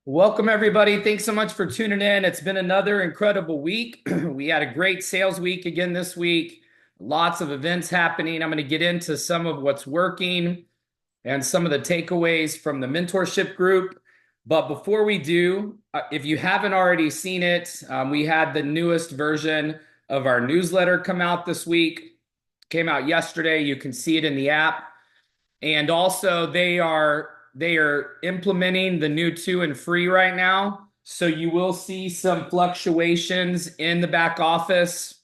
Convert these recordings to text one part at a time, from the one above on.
Welcome, everybody. Thanks so much for tuning in. It's been another incredible week. We had a great sales week again this week. Lots of events happening. I'm going to get into some of what's working and some of the takeaways from the mentorship group. But before we do, if you haven't already seen it, we had the newest version of our newsletter come out this week. Came out yesterday. You can see it in the app. And also they are implementing the new two and free right now. So you will see some fluctuations in the back office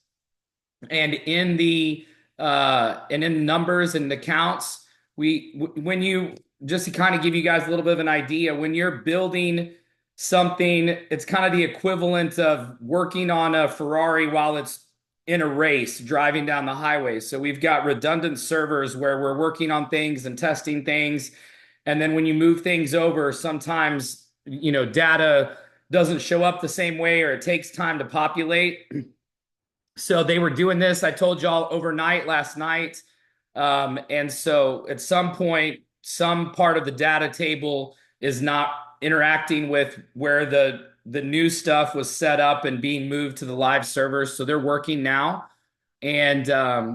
and in the numbers and the counts. When you just to kind of give you guys a little bit of an idea, when you're building something, it's kind of the equivalent of working on a Ferrari while it's in a race driving down the highway. So we've got redundant servers where we're working on things and testing things. And then when you move things over, sometimes, data doesn't show up the same way or it takes time to populate. So they were doing this, I told y'all, overnight last night. And so at some point, some part of the data table is not interacting with where the new stuff was set up and being moved to the live servers. So they're working now, and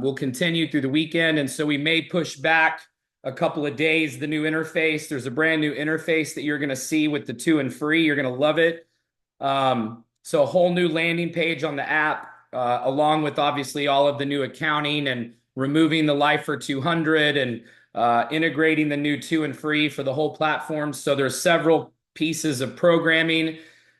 we'll continue through the weekend. And so we may push back a couple of days the new interface. There's a brand new interface that you're going to see with the two and free. You're going to love it. So a whole new landing page on the app, along with obviously all of the new accounting and removing the Lifer 200 and integrating the new two and free for the whole platform. So there's several pieces of programming,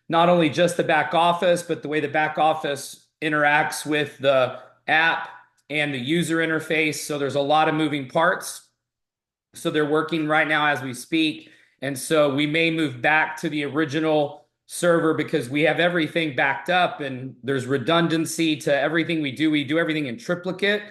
not only just the back office, but the way the back office interacts with the app and the user interface. So there's a lot of moving parts. So they're working right now as we speak. And so we may move back to the original server because we have everything backed up and there's redundancy to everything we do. We do everything in triplicate.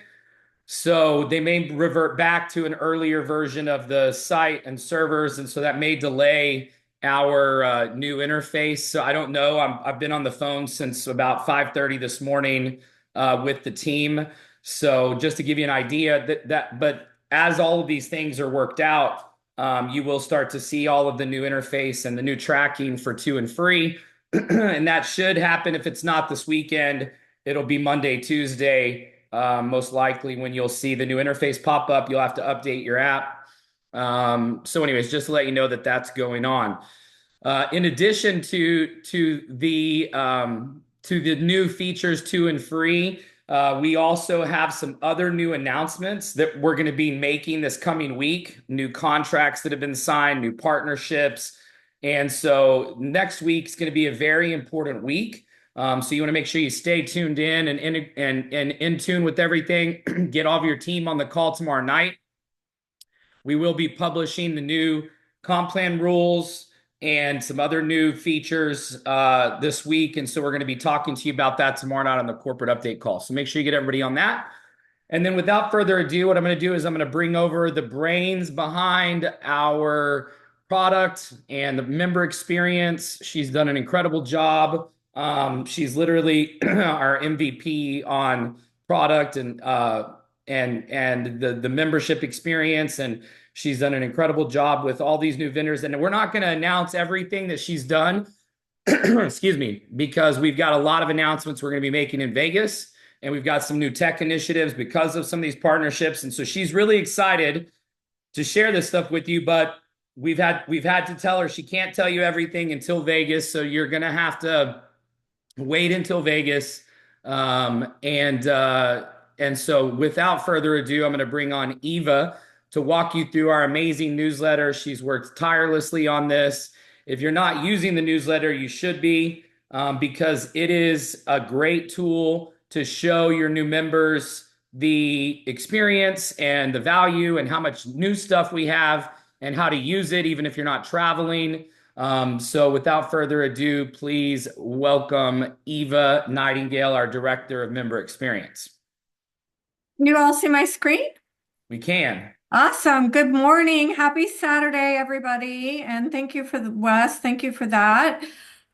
So they may revert back to an earlier version of the site and servers. And so that may delay our new interface. So I don't know. I've been on the phone since about 5:30 this morning with the team. So just to give you an idea but as all of these things are worked out, you will start to see all of the new interface and the new tracking for two and free. And that should happen. If it's not this weekend, it'll be Monday, Tuesday, most likely, when you'll see the new interface pop up. You'll have to update your app. So anyways, just to let you know that that's going on. In addition to the new features two and free, we also have some other new announcements that we're going to be making this coming week, new contracts that have been signed, new partnerships. And so next week's going to be a very important week. So you want to make sure you stay tuned in and in tune with everything. Get all of your team on the call tomorrow night. We will be publishing the new comp plan rules and some other new features this week. And so we're going to be talking to you about that tomorrow night on the corporate update call. So make sure you get everybody on that. And then without further ado, what I'm going to do is I'm going to bring over the brains behind our product and the member experience. She's done an incredible job. She's literally our MVP on product and the membership experience, and she's done an incredible job with all these new vendors. And we're not going to announce everything that she's done, excuse me, because we've got a lot of announcements we're going to be making in Vegas, and we've got some new tech initiatives because of some of these partnerships. And so she's really excited to share this stuff with you, but we've had to tell her she can't tell you everything until Vegas. So you're going to have to wait until Vegas. And so without further ado, I'm going to bring on Eva to walk you through our amazing newsletter. She's worked tirelessly on this. If you're not using the newsletter, you should be, because it is a great tool to show your new members the experience and the value and how much new stuff we have and how to use it, even if you're not traveling. So without further ado, please welcome Eva Nightingale, our Director of Member Experience. Can you all see my screen? We can. Awesome. Good morning. Happy Saturday, everybody. And thank you for the Wes. Thank you for that.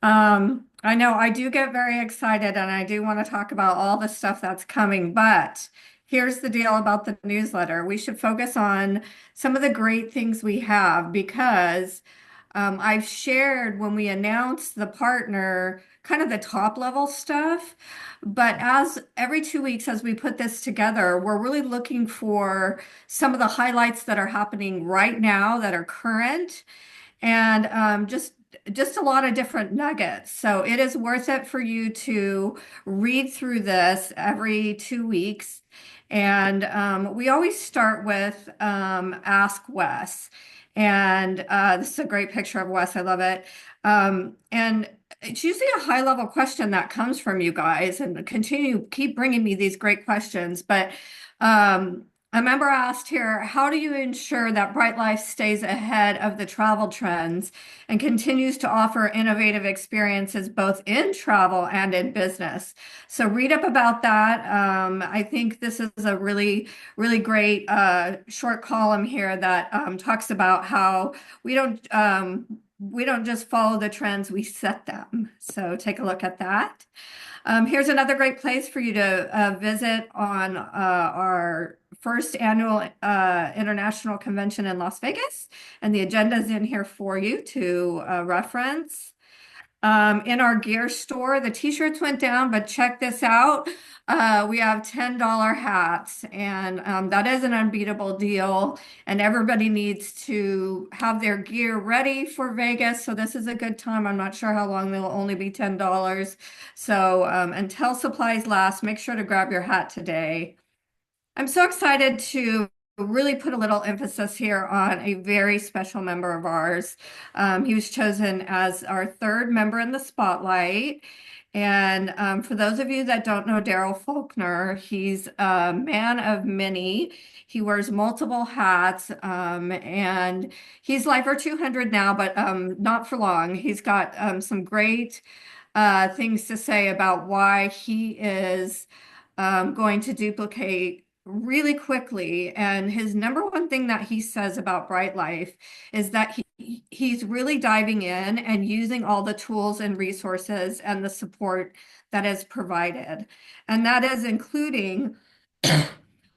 I know I do get very excited and I do want to talk about all the stuff that's coming, but here's the deal about the newsletter. We should focus on some of the great things we have because I've shared when we announced the partner, kind of the top level stuff. But as every 2 weeks, as we put this together, we're really looking for some of the highlights that are happening right now that are current and just a lot of different nuggets. So it is worth it for you to read through this every 2 weeks. And we always start with Ask Wes. And this is a great picture of Wes. I love it. And it's usually a high level question that comes from you guys, and keep bringing me these great questions. But a member asked here, how do you ensure that Bryte Lyfe stays ahead of the travel trends and continues to offer innovative experiences both in travel and in business? So read up about that. I think this is a really, really great short column here that talks about how we don't just follow the trends, we set them. So take a look at that. Here's another great place for you to visit on our first annual international convention in Las Vegas. And the agenda is in here for you to reference. In our gear store, the t-shirts went down, but check this out. We have $10 hats, and that is an unbeatable deal. And everybody needs to have their gear ready for Vegas. So this is a good time. I'm not sure how long they'll only be $10. So until supplies last, make sure to grab your hat today. I'm so excited to really put a little emphasis here on a very special member of ours. He was chosen as our third member in the spotlight. And for those of you that don't know Daryl Faulkner, he's a man of many. He wears multiple hats, and he's Lifer 200 now, but not for long. He's got some great things to say about why he is going to duplicate really quickly. And his number one thing that he says about Bryte Lyfe is that he's really diving in and using all the tools and resources and the support that is provided. And that is including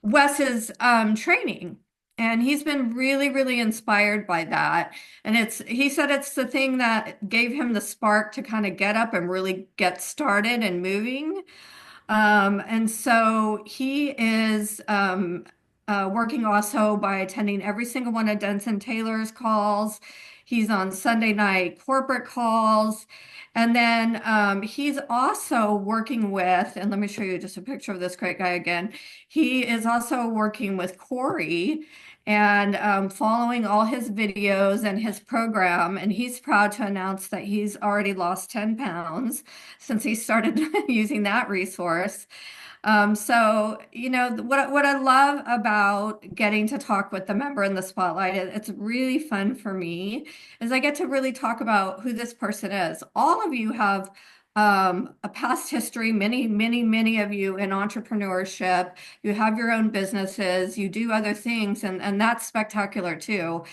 Wes's training. And he's been really, really inspired by that. And he said it's the thing that gave him the spark to kind of get up and really get started and moving. And so he is working also by attending every single one of Denson Taylor's calls. He's on Sunday night corporate calls. And then he's also working with, and let me show you just a picture of this great guy again. He is also working with Corey and following all his videos and his program. And he's proud to announce that he's already lost 10 pounds since he started using that resource. So, what I love about getting to talk with the member in the spotlight, it's really fun for me, is I get to really talk about who this person is. All of you have a past history, many of you in entrepreneurship. You have your own businesses, you do other things, and that's spectacular too.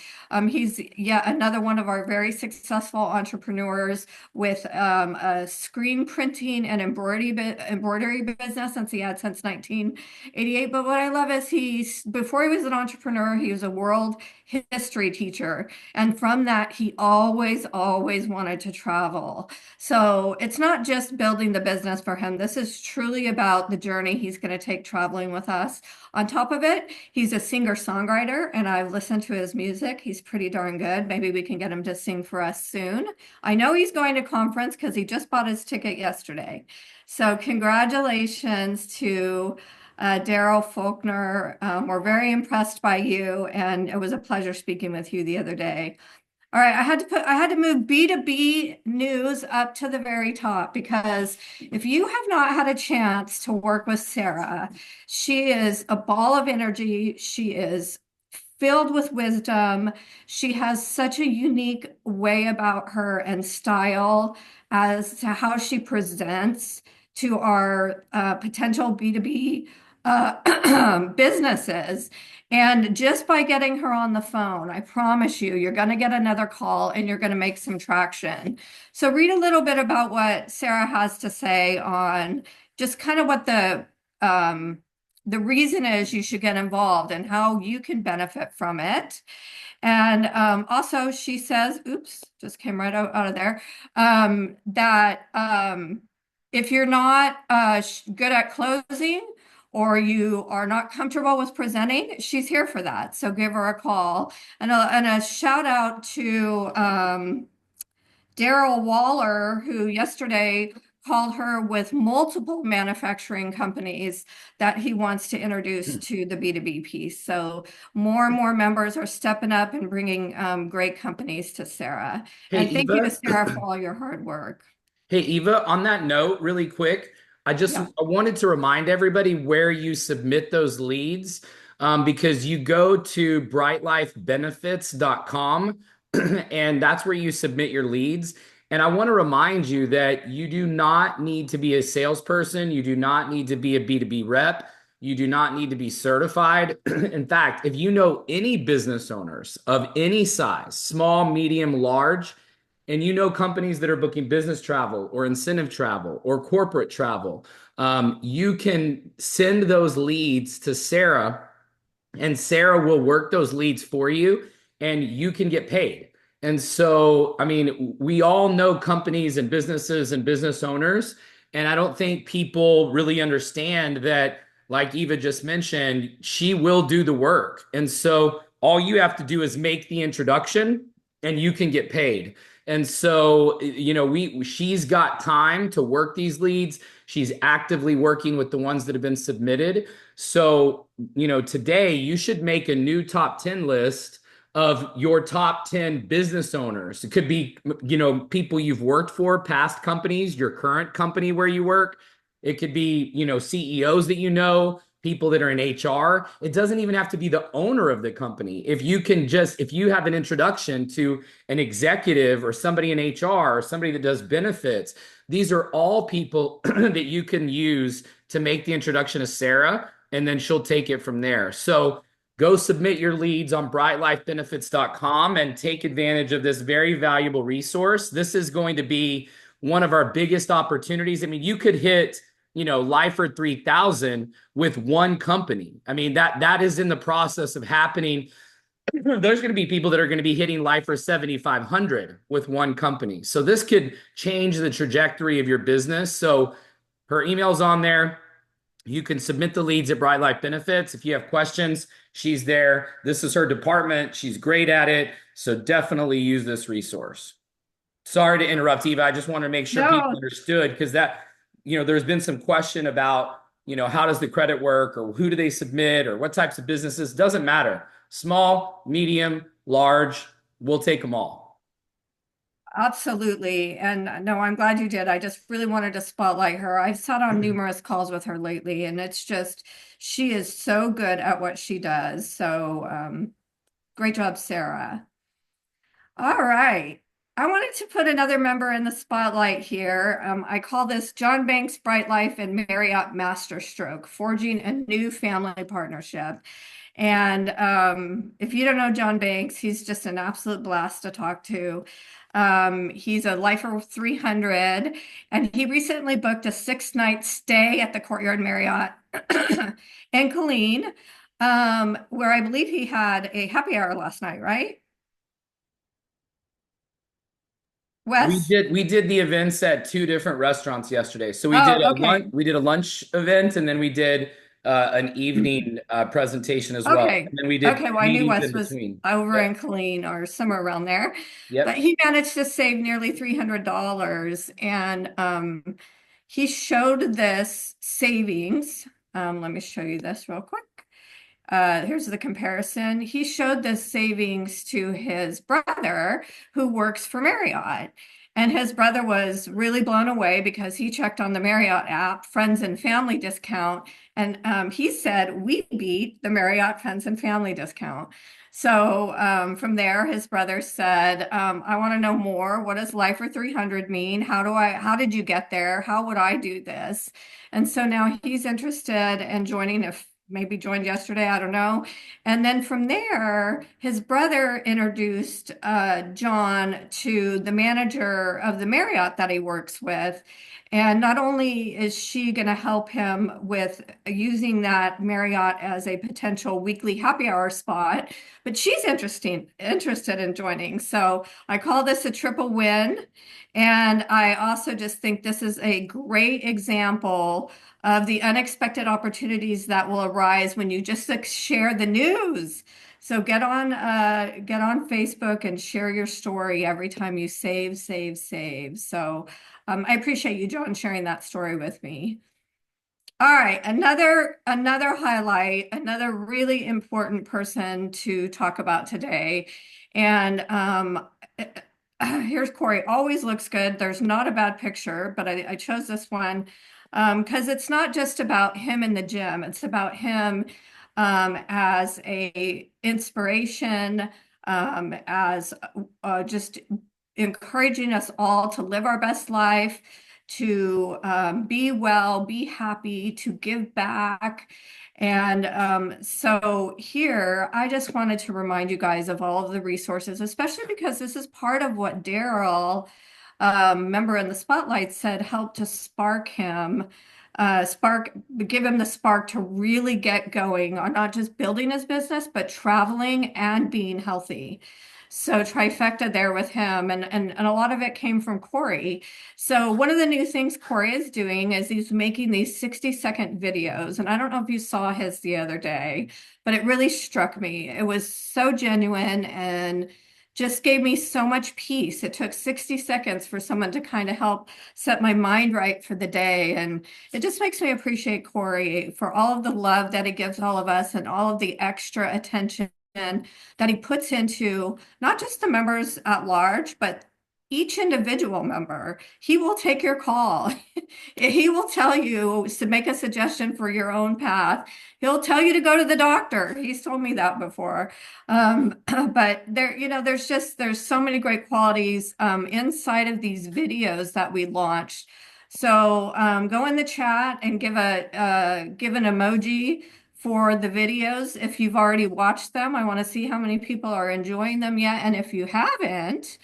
He's yet another one of our very successful entrepreneurs with a screen printing and embroidery business since he had since 1988. But what I love is before he was an entrepreneur, he was a world history teacher. And from that, he always wanted to travel. So it's not just building the business for him. This is truly about the journey he's going to take traveling with us. On top of it, he's a singer-songwriter, and I've listened to his music. He's pretty darn good. Maybe we can get him to sing for us soon. I know he's going to conference because he just bought his ticket yesterday. So congratulations to Daryl Faulkner. We're very impressed by you, and it was a pleasure speaking with you the other day. All right, I had to move B2B news up to the very top because if you have not had a chance to work with Sarah, she is a ball of energy. She is filled with wisdom. She has such a unique way about her and style as to how she presents to our potential B2B businesses. And just by getting her on the phone, I promise you, you're going to get another call and you're going to make some traction. So read a little bit about what Sarah has to say on just kind of what the reason is you should get involved and how you can benefit from it. And also, she says, oops, just came right out of there, that if you're not good at closing or you are not comfortable with presenting, she's here for that. So give her a call. And a shout out to Daryl Waller, who yesterday called her with multiple manufacturing companies that he wants to introduce to the B2B piece. So more and more members are stepping up and bringing great companies to Sarah. Hey, And thank you to Eva. Sarah for all your hard work. Hey, Eva, on that note, really quick, Yeah. I wanted to remind everybody where you submit those leads, because you go to brytelifebenefits.com and that's where you submit your leads. And I want to remind you that you do not need to be a salesperson. You do not need to be a B2B rep. You do not need to be certified. In fact, if you know any business owners of any size, small, medium, large, and you know companies that are booking business travel or incentive travel or corporate travel, you can send those leads to Sarah, and Sarah will work those leads for you, and you can get paid. And so, I mean, we all know companies and businesses and business owners, and I don't think people really understand that, like Eva just mentioned, she will do the work. And so, all you have to do is make the introduction, and you can get paid. And so, she's got time to work these leads. She's actively working with the ones that have been submitted. So, today you should make a new top 10 list of your top 10 business owners. It could be, people you've worked for, past companies, your current company where you work. It could be, CEOs that people that are in HR. It doesn't even have to be the owner of the company. If you have an introduction to an executive or somebody in HR or somebody that does benefits, these are all people that you can use to make the introduction to Sarah, and then she'll take it from there. So go submit your leads on brytelifebenefits.com and take advantage of this very valuable resource. This is going to be one of our biggest opportunities. I mean, you could hit, Lifer 3000 with one company. I mean, that is in the process of happening. There's going to be people that are going to be hitting Lifer 7500 with one company. So this could change the trajectory of your business. So her email's on there. You can submit the leads at Bryte Lyfe Benefits. If you have questions, she's there. This is her department. She's great at it. So definitely use this resource. Sorry to interrupt, Eva. I just want to make sure people No, understood, because there's been some question about, how does the credit work, or who do they submit, or what types of businesses? Doesn't matter. Small, medium, large, we'll take them all. absolutely. And no, I'm glad you did. I just really wanted to spotlight her. I've sat on numerous calls with her lately, and it's just, she is so good at what she does. So great job, Sarah. All right. I wanted to put another member in the spotlight here. I call this John Banks, Bryte Lyfe, and Marriott Masterstroke, forging a new family partnership. And if you don't know John Banks, he's just an absolute blast to talk to. He's a lifer 300, and he recently booked a 6-night stay at the Courtyard Marriott in Killeen, where I believe he had a happy hour last night, right? We Wes? did we did the events at two different restaurants yesterday. So Oh, okay. we did a lunch event, and then we did an evening presentation as well. Okay. And then we did Okay. Well, I knew meetings Wes in was between. over Yep. in Killeen or somewhere around there, but Yep. he managed to save nearly $300. And he showed this savings. Let me show you this real quick. Here's the comparison. He showed the savings to his brother who works for Marriott. And his brother was really blown away because he checked on the Marriott app, friends and family discount. And he said, we beat the Marriott friends and family discount. So from there, his brother said, I want to know more. What does Lifer 300 mean? How did you get there? How would I do this? And so now he's interested in joining, if maybe joined yesterday, I don't know. And then from there, his brother introduced John to the manager of the Marriott that he works with. And not only is she going to help him with using that Marriott as a potential weekly happy hour spot, but she's interested in joining. So I call this a triple win. And I also just think this is a great example of the unexpected opportunities that will arise when you just like, share the news. So get on Facebook and share your story every time you save, save, save. So I appreciate you, John, sharing that story with me. All right, another highlight, another really important person to talk about today. And here's Corey. Always looks good. There's not a bad picture, but I chose this one because it's not just about him in the gym. It's about him as a inspiration, as just encouraging us all to live our best life, to be well, be happy, to give back. And so here, I just wanted to remind you guys of all of the resources, especially because this is part of what Daryl, member in the spotlight, said helped to give him the spark to really get going on not just building his business, but traveling and being healthy. So trifecta there with him, and a lot of it came from Corey. So one of the new things Corey is doing is he's making these 60-second videos. And I don't know if you saw his the other day, but it really struck me. It was so genuine and just gave me so much peace. It took 60 seconds for someone to kind of help set my mind right for the day. And it just makes me appreciate Corey for all of the love that he gives all of us and all of the extra attention that he puts into not just the members at large, but each individual member. He will take your call. He will tell you to make a suggestion for your own path. He'll tell you to go to the doctor. He's told me that before. But there, there's so many great qualities inside of these videos that we launched. So go in the chat and give an emoji for the videos. If you've already watched them, I want to see how many people are enjoying them yet. And if you haven't,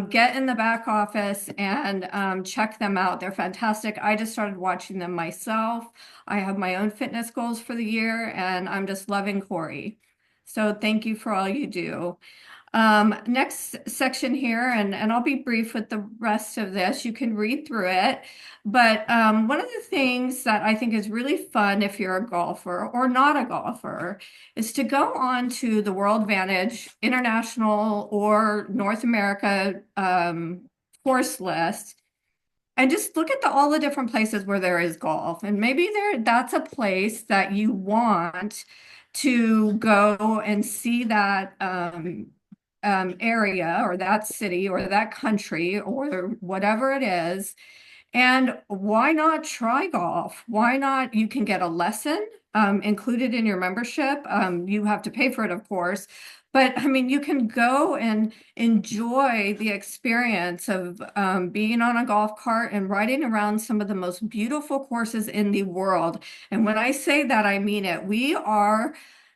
get in the back office and check them out. They're fantastic. I just started watching them myself. I have my own fitness goals for the year, and I'm just loving Corey. So thank you for all you do. Next section here, and I'll be brief with the rest of this. You can read through it. But one of the things that I think is really fun if you're a golfer or not a golfer is to go on to the World Vantage International or North America course list and just look at all the different places where there is golf. And maybe that's a place that you want to go and see that area or that city or that country or whatever it is. And why not try golf? Why not? You can get a lesson included in your membership. You have to pay for it, of course. But I mean, you can go and enjoy the experience of being on a golf cart and riding around some of the most beautiful courses in the world. And when I say that, I mean it. We have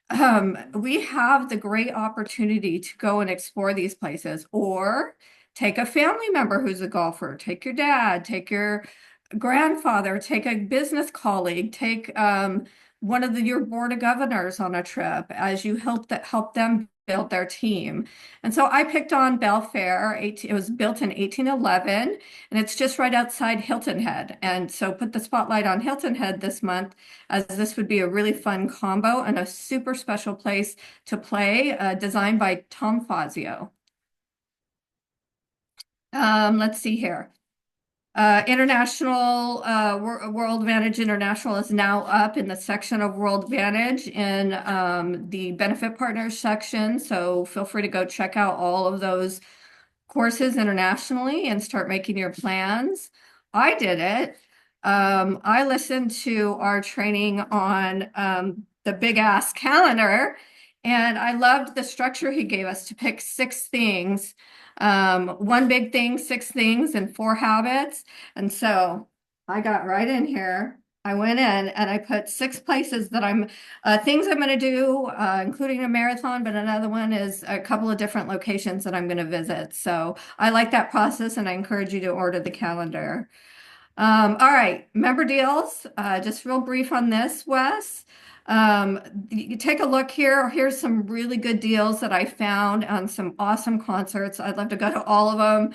the great opportunity to go and explore these places, or take a family member who's a golfer, take your dad, take your grandfather, take a business colleague, take one of your board of governors on a trip as you help them build their team. And so I picked on Belfair. It was built in 1811, and it's just right outside Hilton Head. And so put the spotlight on Hilton Head this month, as this would be a really fun combo and a super special place to play, designed by Tom Fazio. Let's see here. World Vantage International is now up in the section of World Vantage in the benefit partners section. So feel free to go check out all of those courses internationally and start making your plans. I did it. I listened to our training on the big ass calendar, and I loved the structure he gave us to pick 6 things. One big thing, 6 things, and 4 habits. And so I got right in here. I went in and I put 6 places that things I'm going to do, including a marathon, but another one is a couple of different locations that I'm going to visit. So I like that process, and I encourage you to order the calendar. All right, member deals. Just real brief on this, Wes. You take a look here. Here's some really good deals that I found on some awesome concerts. I'd love to go to all of them.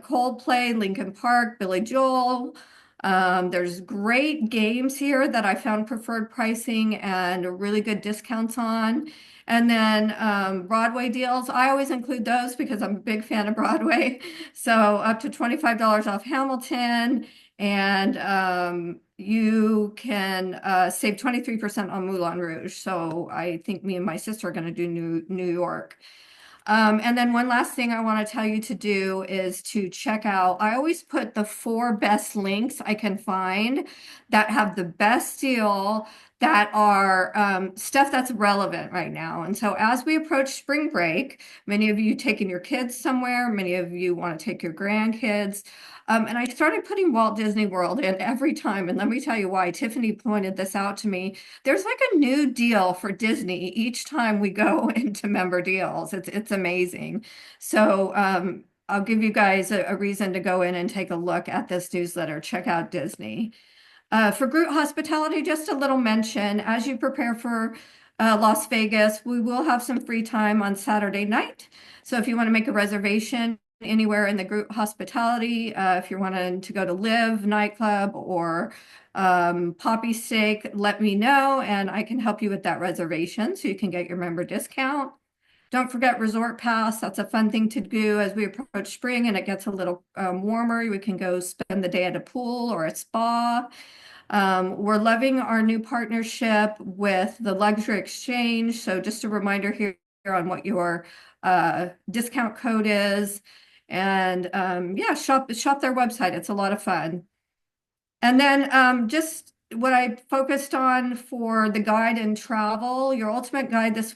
Coldplay, Linkin Park, Billy Joel. There's great games here that I found preferred pricing and really good discounts on. And then Broadway deals. I always include those because I'm a big fan of Broadway. So up to $25 off Hamilton, and you can save 23% on Moulin Rouge. So I think me and my sister are going to do New York. And then one last thing I want to tell you to do is to check out. I always put the 4 best links I can find that have the best deal that are stuff that's relevant right now. And so as we approach spring break, many of you taking your kids somewhere, many of you want to take your grandkids. And I started putting Walt Disney World in every time. And let me tell you why. Tiffany pointed this out to me. There's like a new deal for Disney each time we go into member deals. It's amazing. So I'll give you guys a reason to go in and take a look at this newsletter. Check out Disney. For group hospitality, just a little mention as you prepare for Las Vegas, we will have some free time on Saturday night. So if you want to make a reservation anywhere in the group hospitality, if you're wanting to go to Live nightclub or Poppy Steak, let me know and I can help you with that reservation so you can get your member discount. Don't forget Resort Pass. That's a fun thing to do as we approach spring and it gets a little warmer. We can go spend the day at a pool or a spa. We're loving our new partnership with the Luxury Exchange. So just a reminder here on what your discount code is. And yeah, shop their website. It's a lot of fun. And then just what I focused on for the guide and travel, your ultimate guide this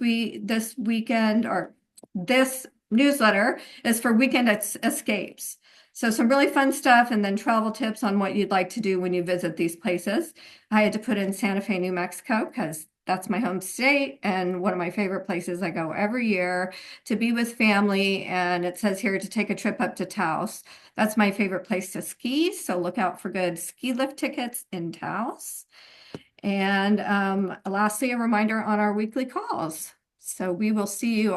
weekend, or this newsletter is for weekend escapes. So some really fun stuff and then travel tips on what you'd like to do when you visit these places. I had to put in Santa Fe, New Mexico, because that's my home state and one of my favorite places. I go every year to be with family, and it says here to take a trip up to Taos. That's my favorite place to ski, so look out for good ski lift tickets in Taos. And lastly, a reminder on our weekly calls. So we will see you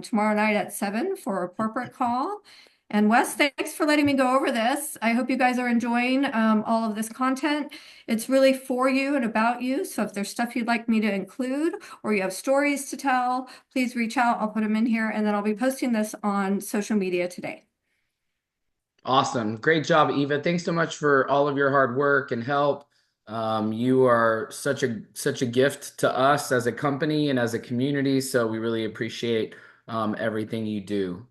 tomorrow night at 7 for a corporate call. And Wes, thanks for letting me go over this. I hope you guys are enjoying all of this content. It's really for you and about you. So if there's stuff you'd like me to include or you have stories to tell, please reach out. I'll put them in here and then I'll be posting this on social media today. Awesome. Great job, Eva. Thanks so much for all of your hard work and help. You are such a gift to us as a company and as a community, so we really appreciate everything you do.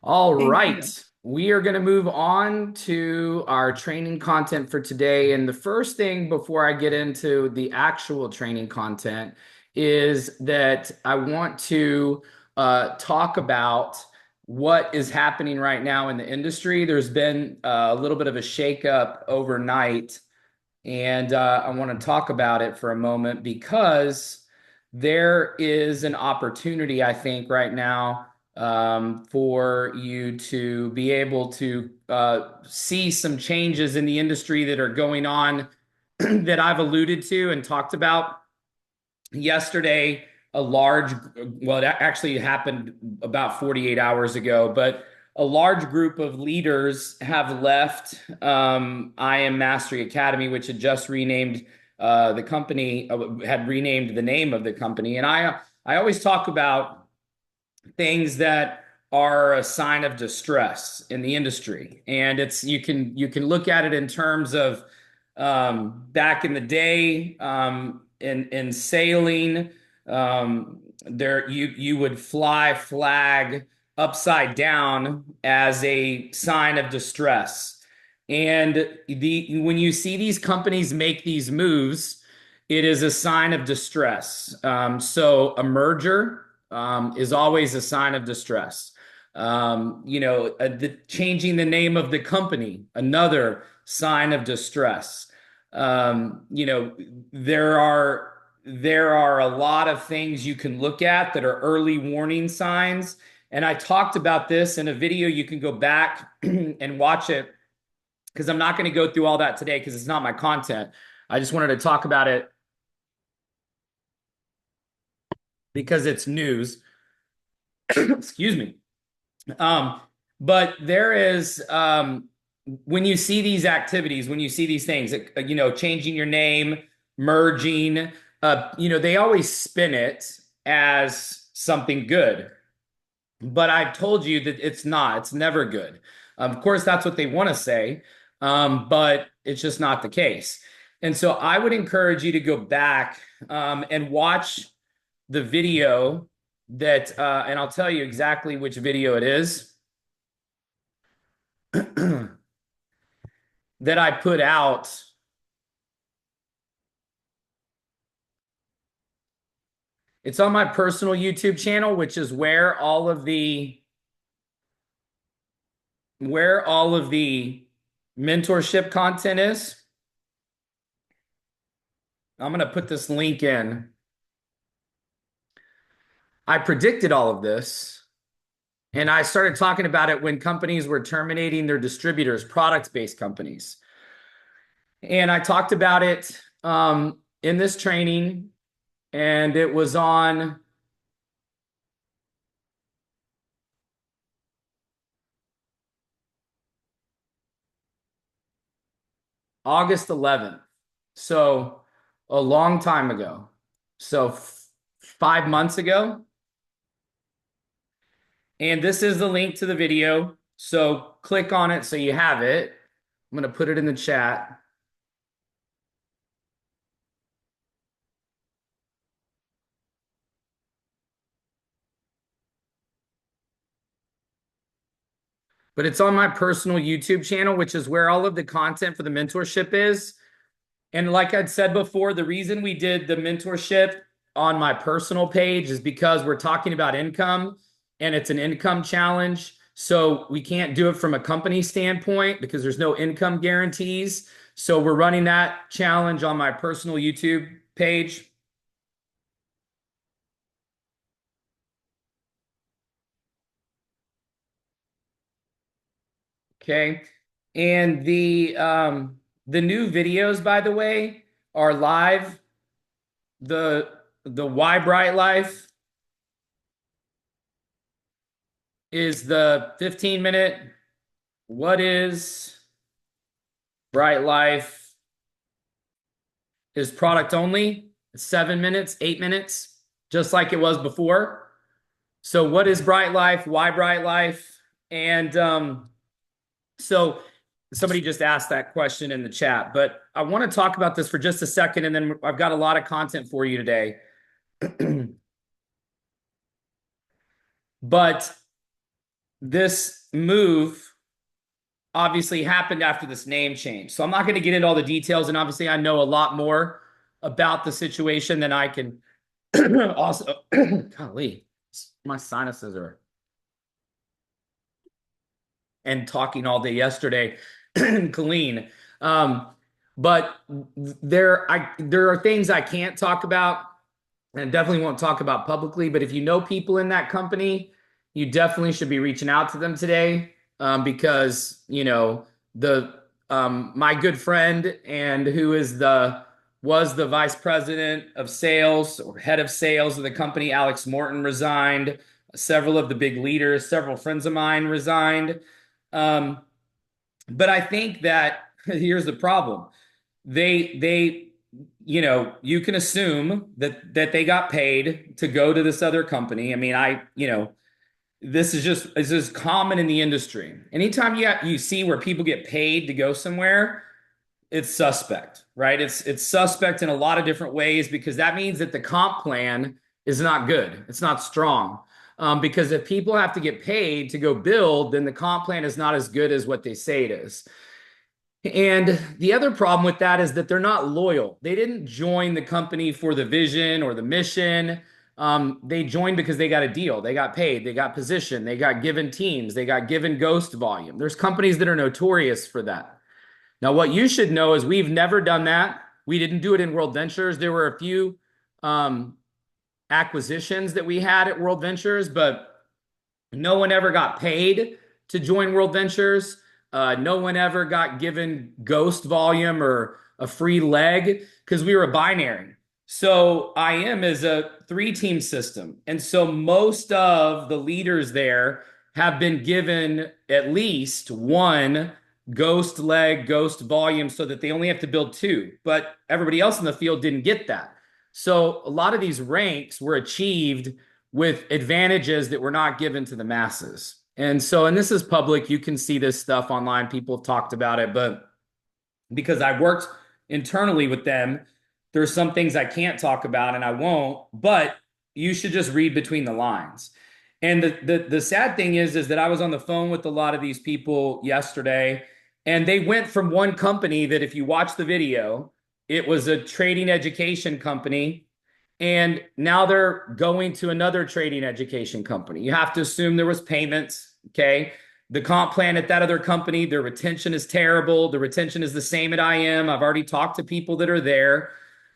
All Thank you. right. We are going to move on to our training content for today. And the first thing before I get into the actual training content is that I want to talk about what is happening right now in the industry. There's been a little bit of a shakeup overnight, and I want to talk about it for a moment because there is an opportunity, I think, right now for you to be able to see some changes in the industry that are going on that I've alluded to and talked about yesterday. Well, it actually happened about 48 hours ago, but a large group of leaders have left I Am Mastery Academy, which had just renamed the company, had renamed the name of the company. And I always talk about things that are a sign of distress in the industry, and it's you can look at it in terms of back in the day in sailing, there you would fly flag upside down as a sign of distress. And when you see these companies make these moves, it is a sign of distress. So a merger is always a sign of distress. Changing the name of the company, another sign of distress. There are a lot of things you can look at that are early warning signs. And I talked about this in a video. You can go back and watch it because I'm not going to go through all that today because it's not my content. I just wanted to talk about it because it's news. Excuse me. Um, but there is when you see these activities, when you see these things, changing your name, merging, they always spin it as something good. But I've told you that it's not. It's never good. Of course, that's what they want to say, but it's just not the case. And so I would encourage you to go back and watch the video and I'll tell you exactly which video it is that I put out. It's on my personal YouTube channel, which is where all of the mentorship content is. I'm going to put this link in. I predicted all of this, and I started talking about it when companies were terminating their distributors, product-based companies. And I talked about it in this training, and it was on August 11th. So a long time ago. So 5 months ago. And this is the link to the video. So click on it so you have it. I'm going to put it in the chat. But it's on my personal YouTube channel, which is where all of the content for the mentorship is. And like I'd said before, the reason we did the mentorship on my personal page is because we're talking about income and it's an income challenge. So we can't do it from a company standpoint because there's no income guarantees. So we're running that challenge on my personal YouTube page. Okay. And the new videos, by the way, are live. The Why Bryte Lyfe is the 15-minute. What is Bryte Lyfe? Is product only. It's 7 minutes, 8 minutes, just like it was before. So what is Bryte Lyfe? Why Bryte Lyfe? And so somebody just asked that question in the chat, but I want to talk about this for just a second, and then I've got a lot of content for you today. But this move obviously happened after this name change. So I'm not going to get into all the details, and obviously I know a lot more about the situation than I can also. Golly, my sinuses are. And talking all day yesterday, Colleen. But there are things I can't talk about and definitely won't talk about publicly. But if you know people in that company, you definitely should be reaching out to them today because my good friend and who was the vice president of sales or head of sales of the company, Alex Morton, resigned. Several of the big leaders, several friends of mine resigned. But I think that here's the problem. You can assume that they got paid to go to this other company. I mean, this is common in the industry. Anytime you see where people get paid to go somewhere, it's suspect, right? It's suspect in a lot of different ways because that means that the comp plan is not good. It's not strong. Because if people have to get paid to go build, then the comp plan is not as good as what they say it is. And the other problem with that is that they're not loyal. They didn't join the company for the vision or the mission. They joined because they got a deal. They got paid. They got position. They got given teams. They got given ghost volume. There's companies that are notorious for that. Now, what you should know is we've never done that. We didn't do it in World Ventures. There were a few acquisitions that we had at World Ventures, but no one ever got paid to join World Ventures. No one ever got given ghost volume or a free leg because we were a binary. So IM is a three-team system. And so most of the leaders there have been given at least one ghost leg, ghost volume, so that they only have to build two. But everybody else in the field didn't get that. So a lot of these ranks were achieved with advantages that were not given to the masses. And so, and this is public, you can see this stuff online. People have talked about it, but because I worked internally with them, there's some things I can't talk about and I won't, but you should just read between the lines. And the sad thing is that I was on the phone with a lot of these people yesterday, and they went from one company that, if you watch the video, it was a trading education company, and now they're going to another trading education company. You have to assume there was payments, okay? The comp plan at that other company, their retention is terrible. The retention is the same at IM. I've already talked to people that are there.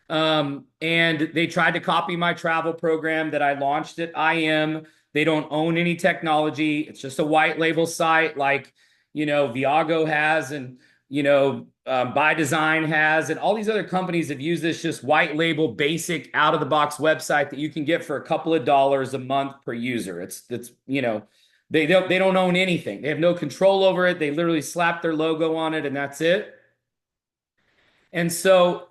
And they tried to copy my travel program that I launched at IM. They don't own any technology. It's just a white label site like, Viago has, and, By Design has, and all these other companies have used this just white label, basic, out of the box website that you can get for a couple of dollars a month per user. It's they don't own anything. They have no control over it. They literally slap their logo on it and that's it. And so,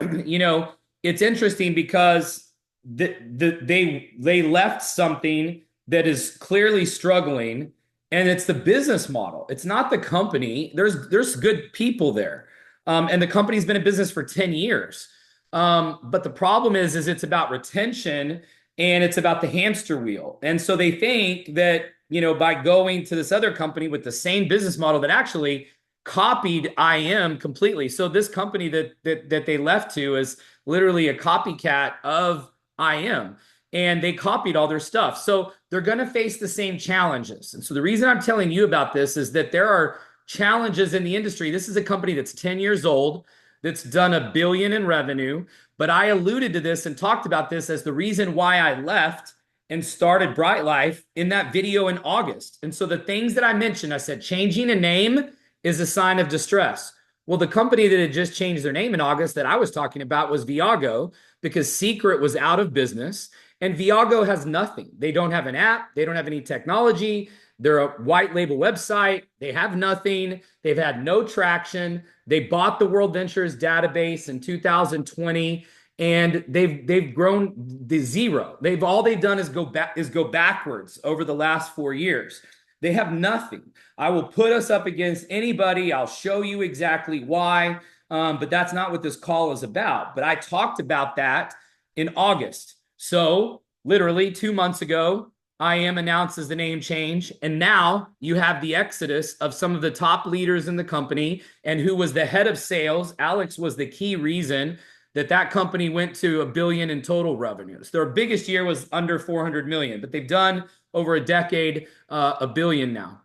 it's interesting because they left something that is clearly struggling, and it's the business model. It's not the company. There's good people there, and the company's been in business for 10 years. But the problem is it's about retention and it's about the hamster wheel. And so they think that, by going to this other company with the same business model that actually copied IM completely. So this company that they left to is literally a copycat of IM, and they copied all their stuff. So they're going to face the same challenges. And so the reason I'm telling you about this is that there are challenges in the industry. This is a company that's 10 years old, that's done $1 billion in revenue. But I alluded to this and talked about this as the reason why I left and started Bryte Lyfe in that video in August. And so the things that I mentioned, I said, changing a name is a sign of distress. Well, the company that had just changed their name in August that I was talking about was Viago, because Secret was out of business, and Viago has nothing. They don't have an app. They don't have any technology. They're a white label website. They have nothing. They've had no traction. They bought the World Ventures database in 2020, and they've grown to zero. All they've done is go backwards over the last 4 years. They have nothing. I will put us up against anybody. I'll show you exactly why. But that's not what this call is about. But I talked about that in August. So literally 2 months ago, IM announces the name change. And now you have the exodus of some of the top leaders in the company. And who was the head of sales? Alex was the key reason that company went to $1 billion in total revenues. Their biggest year was under 400 million, but they've done over a decade, $1 billion now.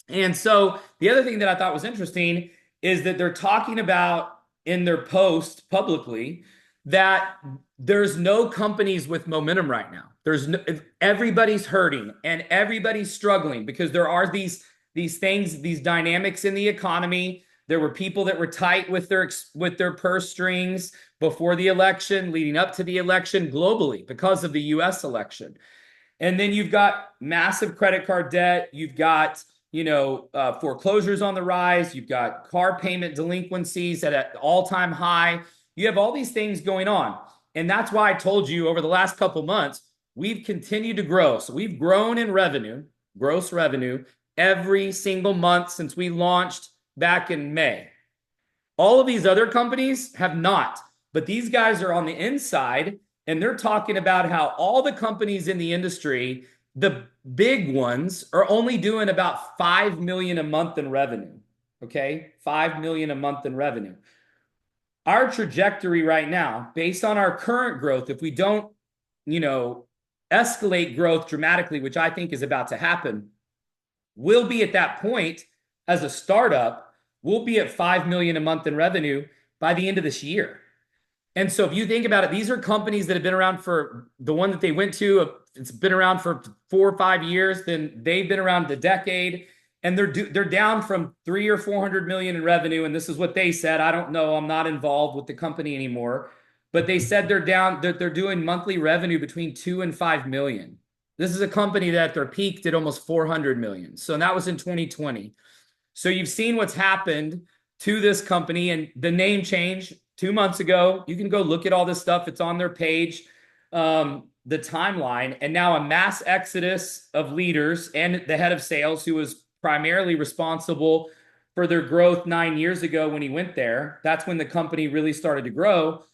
And so the other thing that I thought was interesting is that they're talking about in their post publicly that there's no companies with momentum right now. Everybody's hurting and everybody's struggling because there are these things, these dynamics in the economy. There were people that were tight with their purse strings before the election, leading up to the election globally because of the US election. And then you've got massive credit card debt. You've got, foreclosures on the rise. You've got car payment delinquencies at an all-time high. You have all these things going on. And that's why I told you over the last couple months, we've continued to grow. So we've grown in revenue, gross revenue, every single month since we launched back in May. All of these other companies have not, but these guys are on the inside, and they're talking about how all the companies in the industry, the big ones, are only doing about 5 million a month in revenue. Okay, 5 million a month in revenue. Our trajectory right now, based on our current growth, if we don't, escalate growth dramatically, which I think is about to happen, we'll be at that point as a startup. We'll be at 5 million a month in revenue by the end of this year. And so if you think about it, these are companies that have been around for the one that they went to. It's been around for 4 or 5 years. Then they've been around a decade. and they're down from 3 or 400 million in revenue. And this is what they said. I don't know. I'm not involved with the company anymore, but they said they're down. They're doing monthly revenue between 2 and 5 million. This is a company that at their peak did almost 400 million. So that was in 2020. So you've seen what's happened to this company and the name change 2 months ago. You can go look at all this stuff. It's on their page, the timeline, and now a mass exodus of leaders and the head of sales, who was primarily responsible for their growth 9 years ago when he went there. That's when the company really started to grow.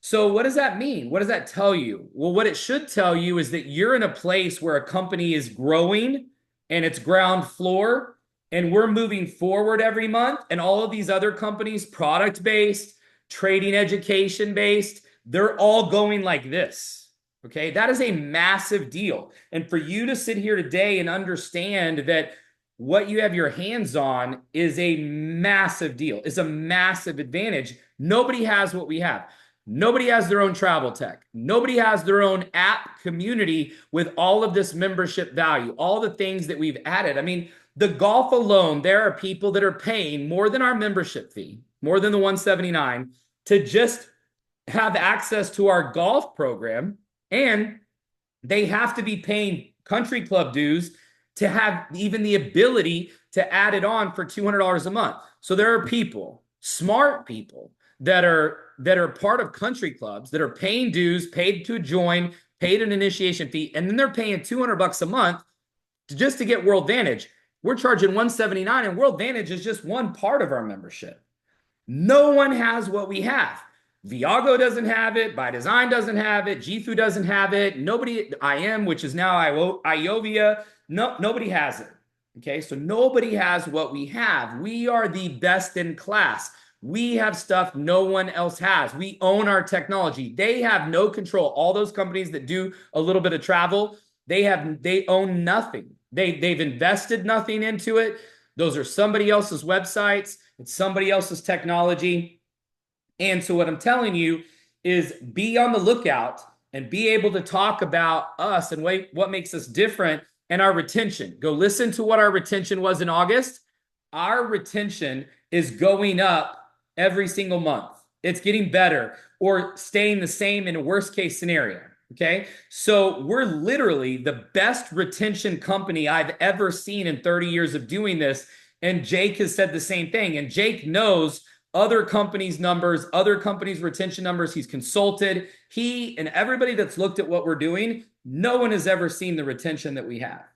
So what does that mean? What does that tell you? Well, what it should tell you is that you're in a place where a company is growing and it's ground floor, and we're moving forward every month. And all of these other companies, product based, trading education based, they're all going like this. Okay, that is a massive deal. And for you to sit here today and understand that what you have your hands on is a massive deal, is a massive advantage. Nobody has what we have. Nobody has their own travel tech. Nobody has their own app community with all of this membership value, all the things that we've added. I mean, the golf alone, there are people that are paying more than our membership fee, more than the 179, to just have access to our golf program. And they have to be paying country club dues to have even the ability to add it on for $200 a month. So there are people, smart people, that are part of country clubs that are paying dues, paid to join, paid an initiation fee, and then they're paying $200 a month just to get World Vantage. We're charging $179, and World Vantage is just one part of our membership. No one has what we have. Viago doesn't have it. By Design doesn't have it. Gifu doesn't have it. Nobody, IM, which is now Iovia, nobody has it. Okay, so nobody has what we have. We are the best in class. We have stuff no one else has. We own our technology. They have no control. All those companies that do a little bit of travel, they own nothing. They've invested nothing into it. Those are somebody else's websites. It's somebody else's technology. And so what I'm telling you is be on the lookout and be able to talk about us and what makes us different and our retention. Go listen to what our retention was in August. Our retention is going up every single month. It's getting better or staying the same in a worst case scenario. Okay. So we're literally the best retention company I've ever seen in 30 years of doing this. And Jake has said the same thing. And Jake knows other companies' numbers, other companies' retention numbers. He's consulted. He and everybody that's looked at what we're doing, no one has ever seen the retention that we have.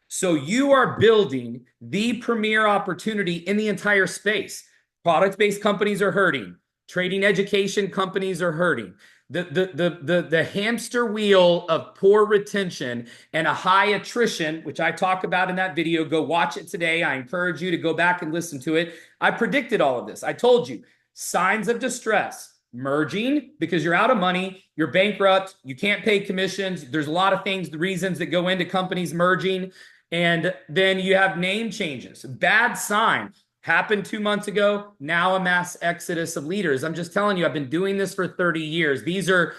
So you are building the premier opportunity in the entire space. Product-based companies are hurting. Trading education companies are hurting. The hamster wheel of poor retention and a high attrition, which I talk about in that video. Go watch it today. I encourage you to go back and listen to it. I predicted all of this. I told you signs of distress, merging because you're out of money, you're bankrupt, you can't pay commissions. There's a lot of things, the reasons that go into companies merging. And then you have name changes. Bad sign. Happened 2 months ago. Now a mass exodus of leaders. I'm just telling you, I've been doing this for 30 years. These are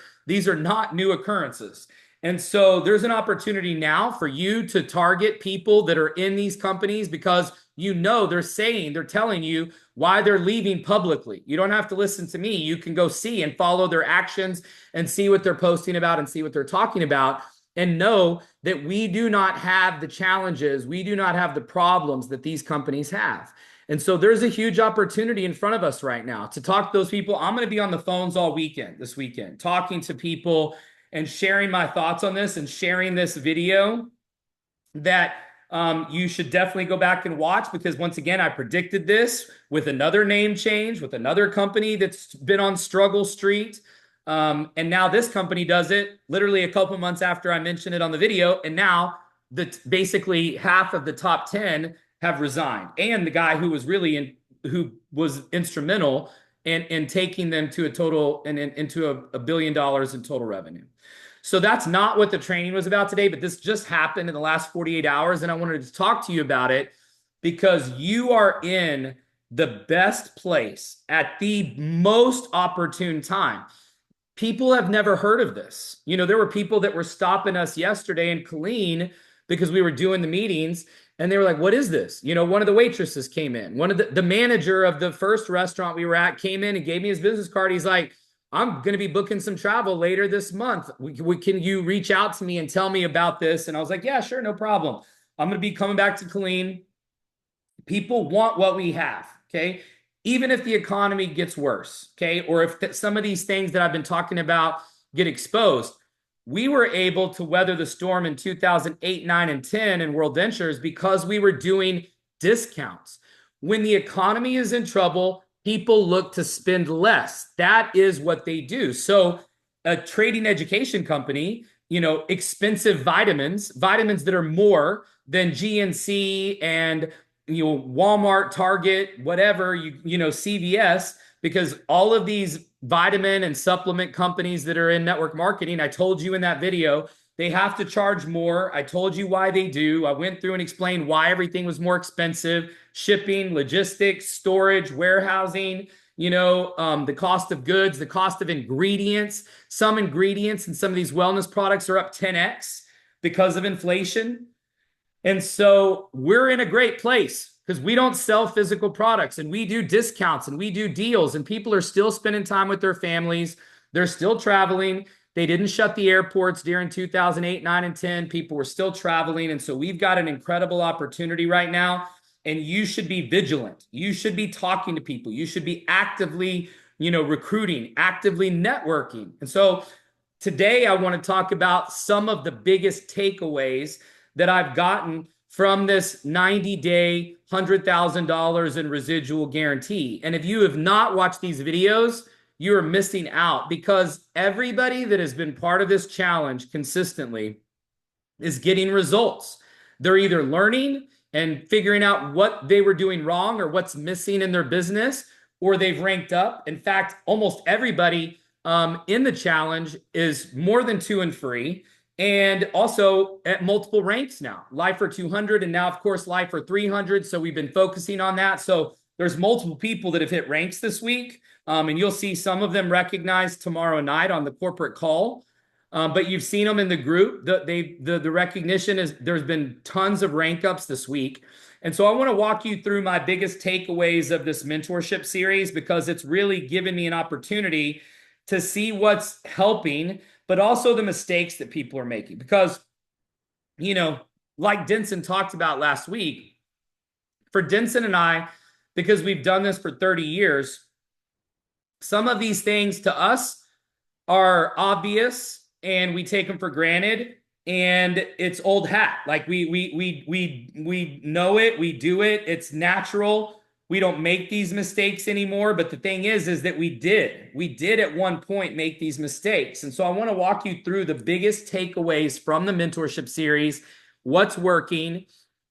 not new occurrences. And so there's an opportunity now for you to target people that are in these companies because they're telling you why they're leaving publicly. You don't have to listen to me. You can go see and follow their actions and see what they're posting about and see what they're talking about and know that we do not have the challenges. We do not have the problems that these companies have. And so there's a huge opportunity in front of us right now to talk to those people. I'm going to be on the phones all weekend, this weekend, talking to people and sharing my thoughts on this and sharing this video that you should definitely go back and watch because once again, I predicted this with another name change, with another company that's been on struggle street. And now this company does it literally a couple months after I mentioned it on the video. And now basically half of the top 10 have resigned, and the guy who was who was instrumental in taking them to a total and into $1 billion in total revenue. So that's not what the training was about today, but this just happened in the last 48 hours, and I wanted to talk to you about it because you are in the best place at the most opportune time. People have never heard of this. There were people that were stopping us yesterday in Killeen because we were doing the meetings. And they were like, what is this? You know, one of the waitresses came in. One of the manager of the first restaurant we were at came in and gave me his business card. He's like, I'm going to be booking some travel later this month. Can you reach out to me and tell me about this? And I was like, yeah, sure, no problem. I'm going to be coming back to Colleen. People want what we have, okay? Even if the economy gets worse, okay? Or if some of these things that I've been talking about get exposed, we were able to weather the storm in 2008, 9, and 10 in World Ventures because we were doing discounts. When the economy is in trouble, people look to spend less. That is what they do. So a trading education company, you know, expensive vitamins that are more than GNC and, you know, Walmart, Target, whatever, you know, CVS, because all of these vitamin and supplement companies that are in network marketing, I told you in that video, they have to charge more. I told you why they do. I went through and explained why everything was more expensive: shipping, logistics, storage, warehousing, you know, the cost of goods, the cost of ingredients. Some ingredients in some of these wellness products are up 10x because of inflation. And so we're in a great place because we don't sell physical products, and we do discounts and we do deals, and people are still spending time with their families. They're still traveling. They didn't shut the airports during 2008, 9, and 10. People were still traveling. And so we've got an incredible opportunity right now. And you should be vigilant. You should be talking to people. You should be actively, you know, recruiting, actively networking. And so today I want to talk about some of the biggest takeaways that I've gotten from this 90-day, $100,000 in residual guarantee. And if you have not watched these videos, you are missing out, because everybody that has been part of this challenge consistently is getting results. They're either learning and figuring out what they were doing wrong or what's missing in their business, or they've ranked up. In fact, almost everybody in the challenge is more than 2 and free, and also at multiple ranks now. Lifer 200, and now, of course, Lifer 300. So we've been focusing on that. So there's multiple people that have hit ranks this week, and you'll see some of them recognized tomorrow night on the corporate call. But you've seen them in the group. The recognition is there's been tons of rank ups this week. And so I want to walk you through my biggest takeaways of this mentorship series, because it's really given me an opportunity to see what's helping, but also the mistakes that people are making. Because, you know, like Denson talked about last week, for Denson and I, because we've done this for 30 years, some of these things to us are obvious and we take them for granted, and it's old hat. Like we know it, we do it, it's natural. We don't make these mistakes anymore. But the thing is that we did at one point make these mistakes. And so I want to walk you through the biggest takeaways from the mentorship series, what's working,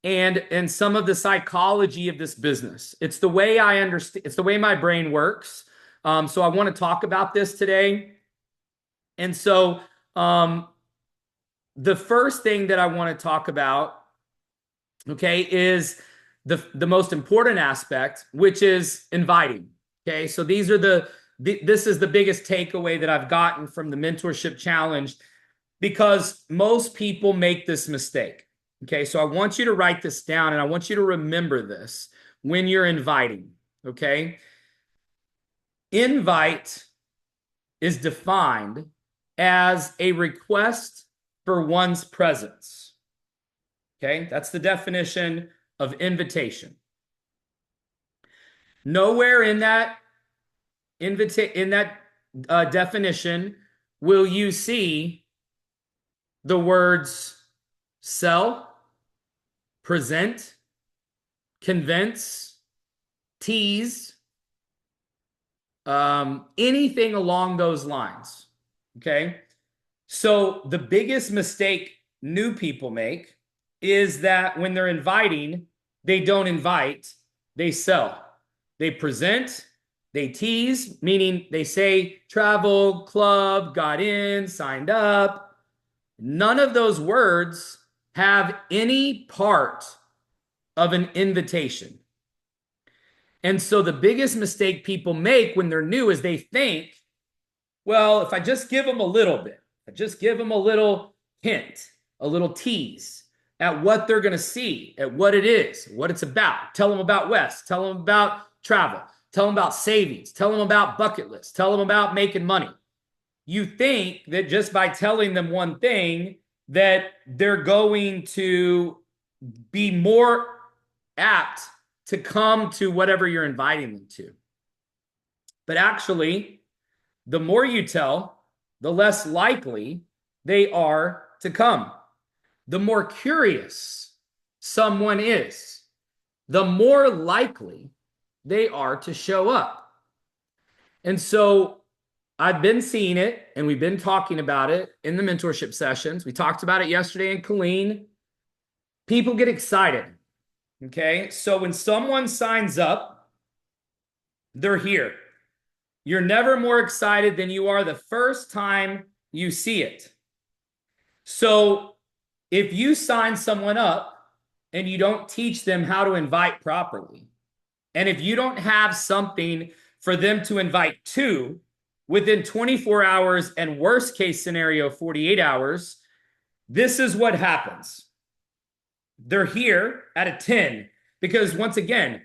and some of the psychology of this business. It's the way I understand, it's the way my brain works. So I want to talk about this today. And so the first thing that I want to talk about, okay, is the most important aspect, which is inviting. Okay, so these are this is the biggest takeaway that I've gotten from the mentorship challenge, because most people make this mistake. Okay, so I want you to write this down, and I want you to remember this when you're inviting. Okay, invite is defined as a request for one's presence. Okay, that's the definition of invitation. Nowhere in that definition will you see the words sell, present, convince, tease, anything along those lines. Okay, so the biggest mistake new people make is that when they're inviting, they don't invite, they sell. They present, they tease, meaning they say travel, club, got in, signed up. None of those words have any part of an invitation. And so the biggest mistake people make when they're new is they think, well, if I just give them a little bit, I just give them a little hint, a little tease, at what they're going to see, at what it is, what it's about. Tell them about Wes. Tell them about travel. Tell them about savings. Tell them about bucket lists. Tell them about making money. You think that just by telling them one thing that they're going to be more apt to come to whatever you're inviting them to. But actually, the more you tell, the less likely they are to come. The more curious someone is, the more likely they are to show up. And so I've been seeing it, and we've been talking about it in the mentorship sessions. We talked about it yesterday in Colleen. People get excited. Okay. So when someone signs up, they're here. You're never more excited than you are the first time you see it. So if you sign someone up and you don't teach them how to invite properly, and if you don't have something for them to invite to within 24 hours and worst case scenario, 48 hours, this is what happens. They're here at a 10 because once again,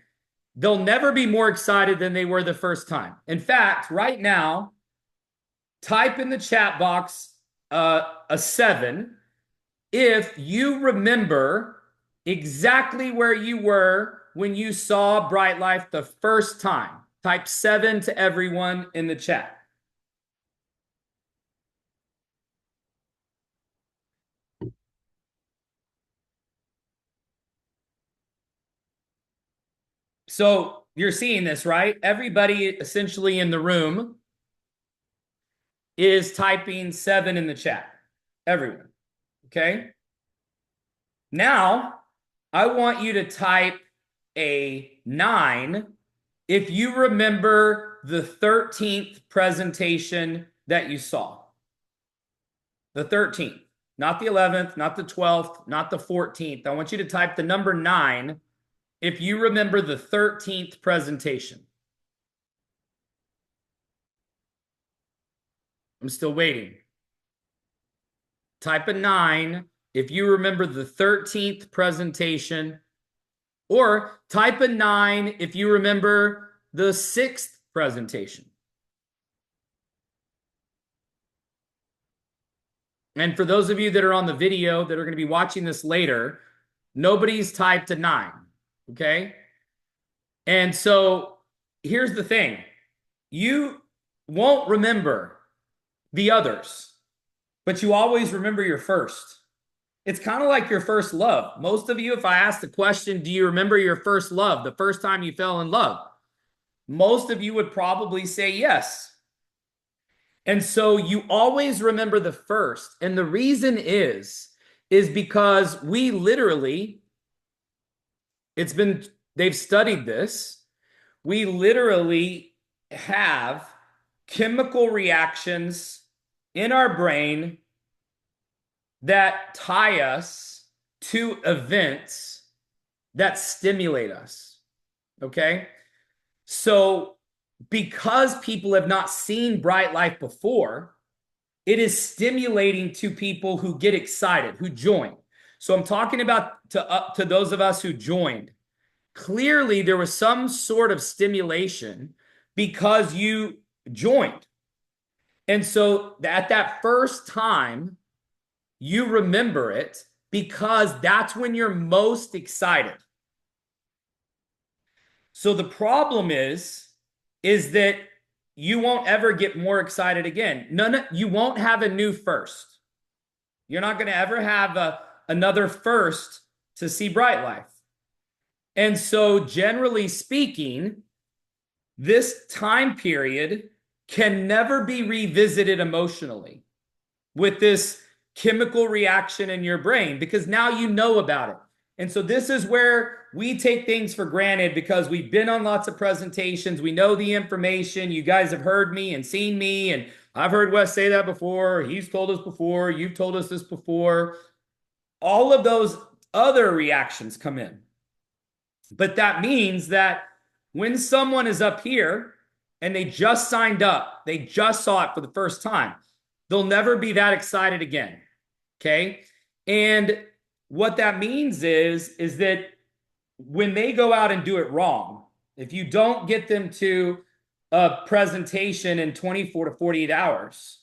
they'll never be more excited than they were the first time. In fact, right now, type in the chat box a 7 if you remember exactly where you were when you saw Bryte Lyfe the first time. Type 7 to everyone in the chat. So you're seeing this, right? Everybody essentially in the room is typing 7 in the chat. Everyone. Okay. Now, I want you to type a 9 if you remember the 13th presentation that you saw. The 13th, not the 11th, not the 12th, not the 14th. I want you to type the number 9 if you remember the 13th presentation. I'm still waiting. Type a 9 if you remember the 13th presentation, or type a 9 if you remember the 6th presentation. And for those of you that are on the video that are going to be watching this later, nobody's typed a 9, okay? And so here's the thing. You won't remember the others, but you always remember your first. It's kind of like your first love. Most of you, if I ask the question, do you remember your first love, the first time you fell in love? Most of you would probably say yes. And so you always remember the first. And the reason is because we literally, they've studied this. We literally have chemical reactions in our brain that tie us to events that stimulate us. Okay? So because people have not seen Bryte Lyfe before, it is stimulating to people who get excited, who join. So I'm talking about to those of us who joined. Clearly, there was some sort of stimulation because you joined. And so at that first time, you remember it because that's when you're most excited. So the problem is that you won't ever get more excited again. You won't have a new first. You're not going to ever have another first to see Bryte Lyfe. And so generally speaking, this time period can never be revisited emotionally with this chemical reaction in your brain because now you know about it. And so this is where we take things for granted because we've been on lots of presentations. We know the information. You guys have heard me and seen me, and I've heard Wes say that before. He's told us before. You've told us this before. All of those other reactions come in. But that means that when someone is up here and they just signed up, they just saw it for the first time, they'll never be that excited again. Okay. And what that means is that when they go out and do it wrong, if you don't get them to a presentation in 24 to 48 hours,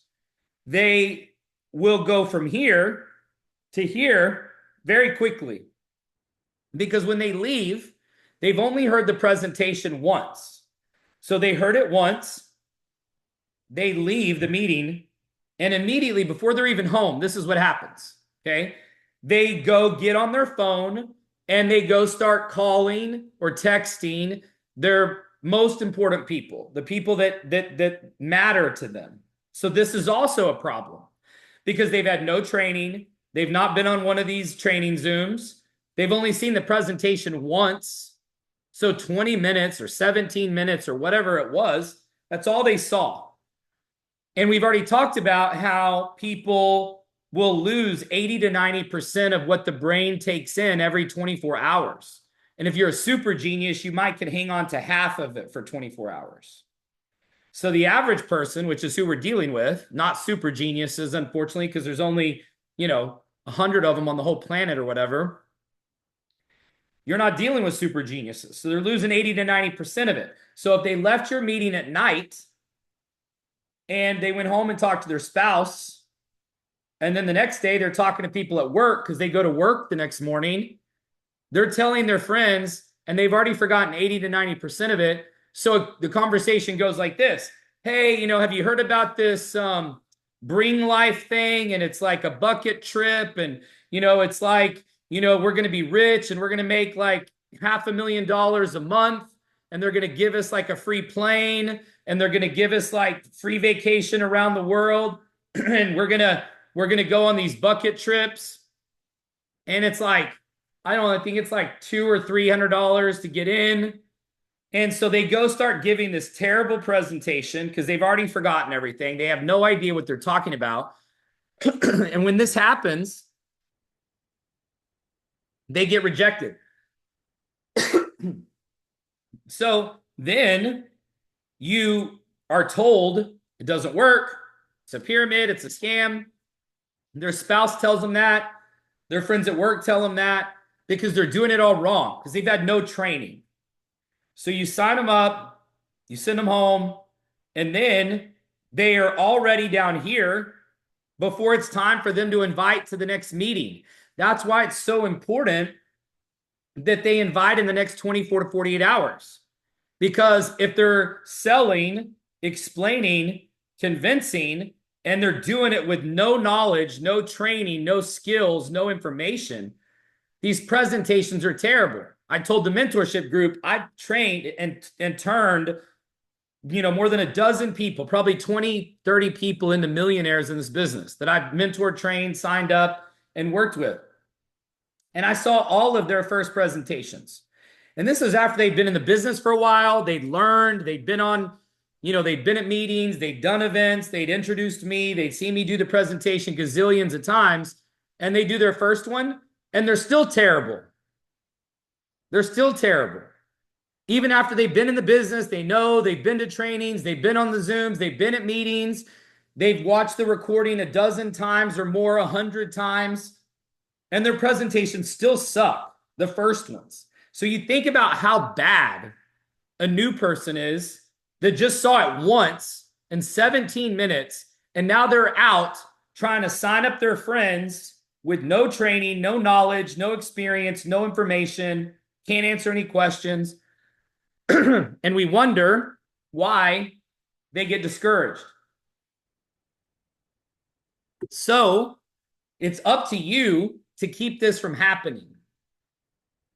they will go from here to here very quickly. Because when they leave, they've only heard the presentation once. So they heard it once, they leave the meeting, and immediately before they're even home, this is what happens. Okay. They go get on their phone and they go start calling or texting their most important people, the people that matter to them. So this is also a problem because they've had no training. They've not been on one of these training Zooms. They've only seen the presentation once. So 20 minutes or 17 minutes or whatever it was, that's all they saw. And we've already talked about how people will lose 80 to 90% of what the brain takes in every 24 hours. And if you're a super genius, you might could hang on to half of it for 24 hours. So the average person, which is who we're dealing with, not super geniuses, unfortunately, because there's only, 100 of them on the whole planet or whatever. You're not dealing with super geniuses. So they're losing 80 to 90% of it. So if they left your meeting at night and they went home and talked to their spouse, and then the next day they're talking to people at work because they go to work the next morning, they're telling their friends and they've already forgotten 80 to 90% of it. So the conversation goes like this. Hey, have you heard about this Bryte Lyfe thing? And it's like a bucket trip. And, it's like, we're going to be rich and we're going to make like $500,000 a month. And they're going to give us like a free plane. And they're going to give us like free vacation around the world. And we're going to go on these bucket trips. And it's like, I don't know, I think it's like $200 or $300 to get in. And so they go start giving this terrible presentation because they've already forgotten everything. They have no idea what they're talking about. And when this happens, they get rejected. So then you are told it doesn't work. It's a pyramid. It's a scam. Their spouse tells them that. Their friends at work tell them that because they're doing it all wrong because they've had no training. So you sign them up, you send them home, and then they are already down here before it's time for them to invite to the next meeting. That's why it's so important that they invite in the next 24 to 48 hours. Because if they're selling, explaining, convincing, and they're doing it with no knowledge, no training, no skills, no information, these presentations are terrible. I told the mentorship group, I've trained and turned, more than a dozen people, probably 20, 30 people into millionaires in this business that I've mentored, trained, signed up, and worked with. And I saw all of their first presentations. And this was after they'd been in the business for a while. They'd learned, they'd been on, they'd been at meetings, they'd done events, they'd introduced me, they'd seen me do the presentation gazillions of times, and they do their first one, and they're still terrible. They're still terrible. Even after they've been in the business, they know, they've been to trainings, they've been on the Zooms, they've been at meetings, they've watched the recording a dozen times or more, 100 times, and their presentations still suck, the first ones. So you think about how bad a new person is that just saw it once in 17 minutes, and now they're out trying to sign up their friends with no training, no knowledge, no experience, no information, can't answer any questions. And we wonder why they get discouraged. So it's up to you to keep this from happening.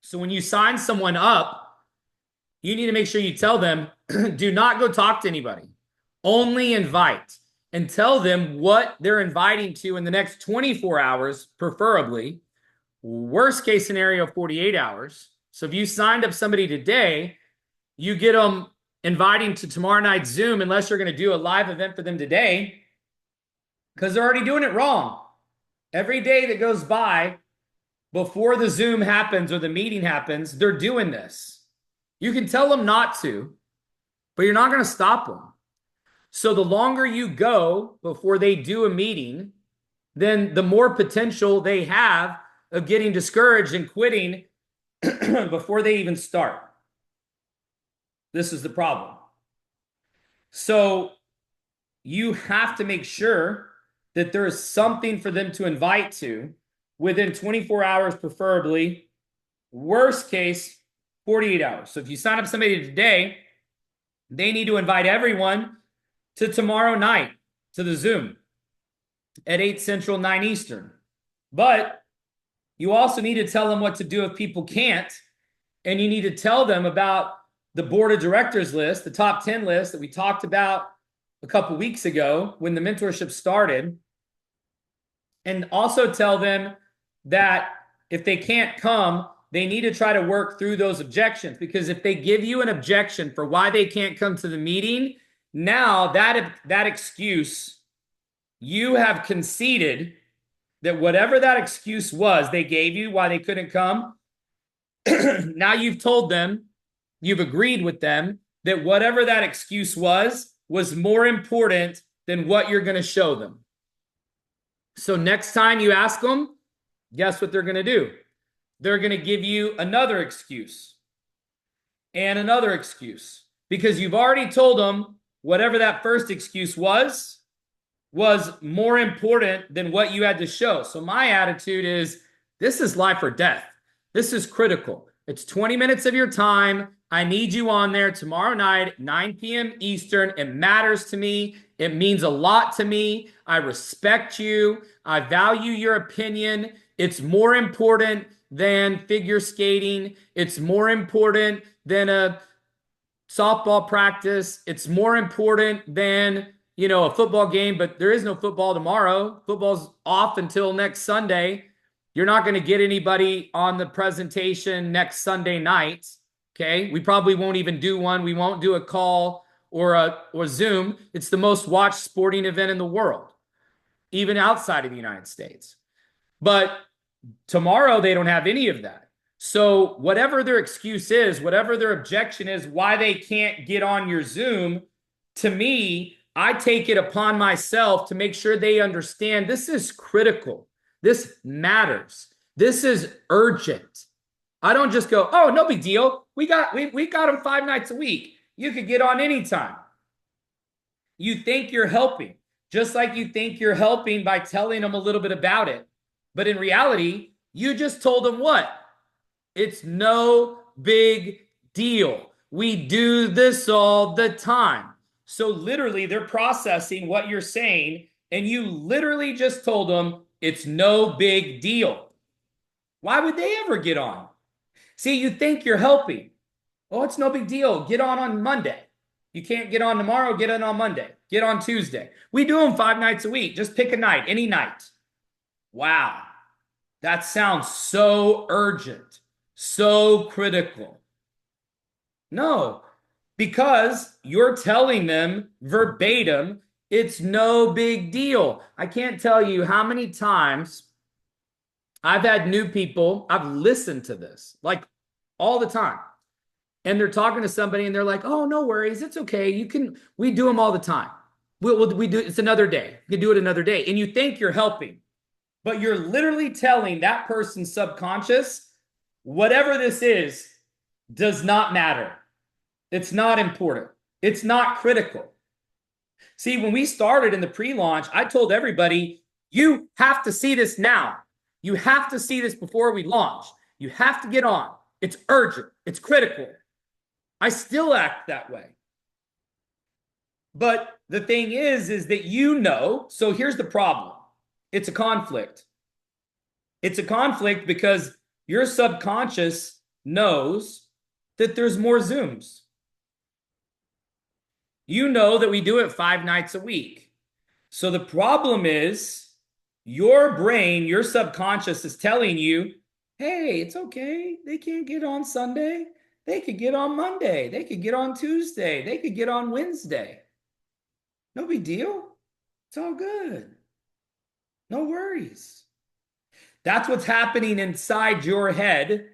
So when you sign someone up, you need to make sure you tell them, do not go talk to anybody. Only invite and tell them what they're inviting to in the next 24 hours, preferably. Worst case scenario, 48 hours. So if you signed up somebody today, you get them inviting to tomorrow night's Zoom unless you're going to do a live event for them today because they're already doing it wrong. Every day that goes by before the Zoom happens or the meeting happens, they're doing this. You can tell them not to, but you're not going to stop them. So the longer you go before they do a meeting, then the more potential they have of getting discouraged and quitting before they even start. This is the problem. So you have to make sure that there is something for them to invite to within 24 hours, preferably. Worst case, 48 hours. So if you sign up somebody today, they need to invite everyone to tomorrow night to the Zoom at 8 Central, 9 Eastern. But you also need to tell them what to do if people can't. And you need to tell them about the board of directors list, the top 10 list that we talked about a couple weeks ago when the mentorship started. And also tell them that if they can't come, they need to try to work through those objections, because if they give you an objection for why they can't come to the meeting, now that excuse, you have conceded that whatever that excuse was they gave you why they couldn't come, now you've told them, you've agreed with them that whatever that excuse was more important than what you're going to show them. So next time you ask them, guess what they're going to do? They're going to give you another excuse and another excuse, because you've already told them whatever that first excuse was more important than what you had to show. So my attitude is, this is life or death. This is critical. It's 20 minutes of your time. I need you on there tomorrow night, 9 p.m. Eastern. It matters to me. It means a lot to me. I respect you. I value your opinion. It's more important than figure skating. It's more important than a softball practice. It's more important than, a football game, but there is no football tomorrow. Football's off until next Sunday. You're not going to get anybody on the presentation next Sunday night. Okay. We probably won't even do one. We won't do a call or Zoom. It's the most watched sporting event in the world, even outside of the United States. But tomorrow, they don't have any of that. So whatever their excuse is, whatever their objection is, why they can't get on your Zoom, to me, I take it upon myself to make sure they understand this is critical. This matters. This is urgent. I don't just go, oh, no big deal. We got them 5 nights a week. You could get on anytime. You think you're helping, just like you think you're helping by telling them a little bit about it. But in reality, you just told them what? It's no big deal. We do this all the time. So literally, they're processing what you're saying, and you literally just told them it's no big deal. Why would they ever get on? See, you think you're helping. Oh, it's no big deal. Get on Monday. You can't get on tomorrow, get on Monday. Get on Tuesday. We do them 5 nights a week. Just pick a night, any night. Wow, that sounds so urgent, so critical. No, because you're telling them verbatim, it's no big deal. I can't tell you how many times I've had new people, I've listened to this, like all the time. And they're talking to somebody and they're like, oh, no worries, it's okay. We do them all the time. We do, it's another day. You can do it another day. And you think you're helping. But you're literally telling that person's subconscious, whatever this is, does not matter. It's not important. It's not critical. See, when we started in the pre-launch, I told everybody, you have to see this now. You have to see this before we launch. You have to get on. It's urgent. It's critical. I still act that way. But the thing is that so here's the problem. It's a conflict. It's a conflict because your subconscious knows that there's more Zooms. You know that we do it 5 nights a week. So the problem is your brain, your subconscious is telling you, hey, it's okay. They can't get on Sunday. They could get on Monday. They could get on Tuesday. They could get on Wednesday. No big deal. It's all good. No worries. That's what's happening inside your head.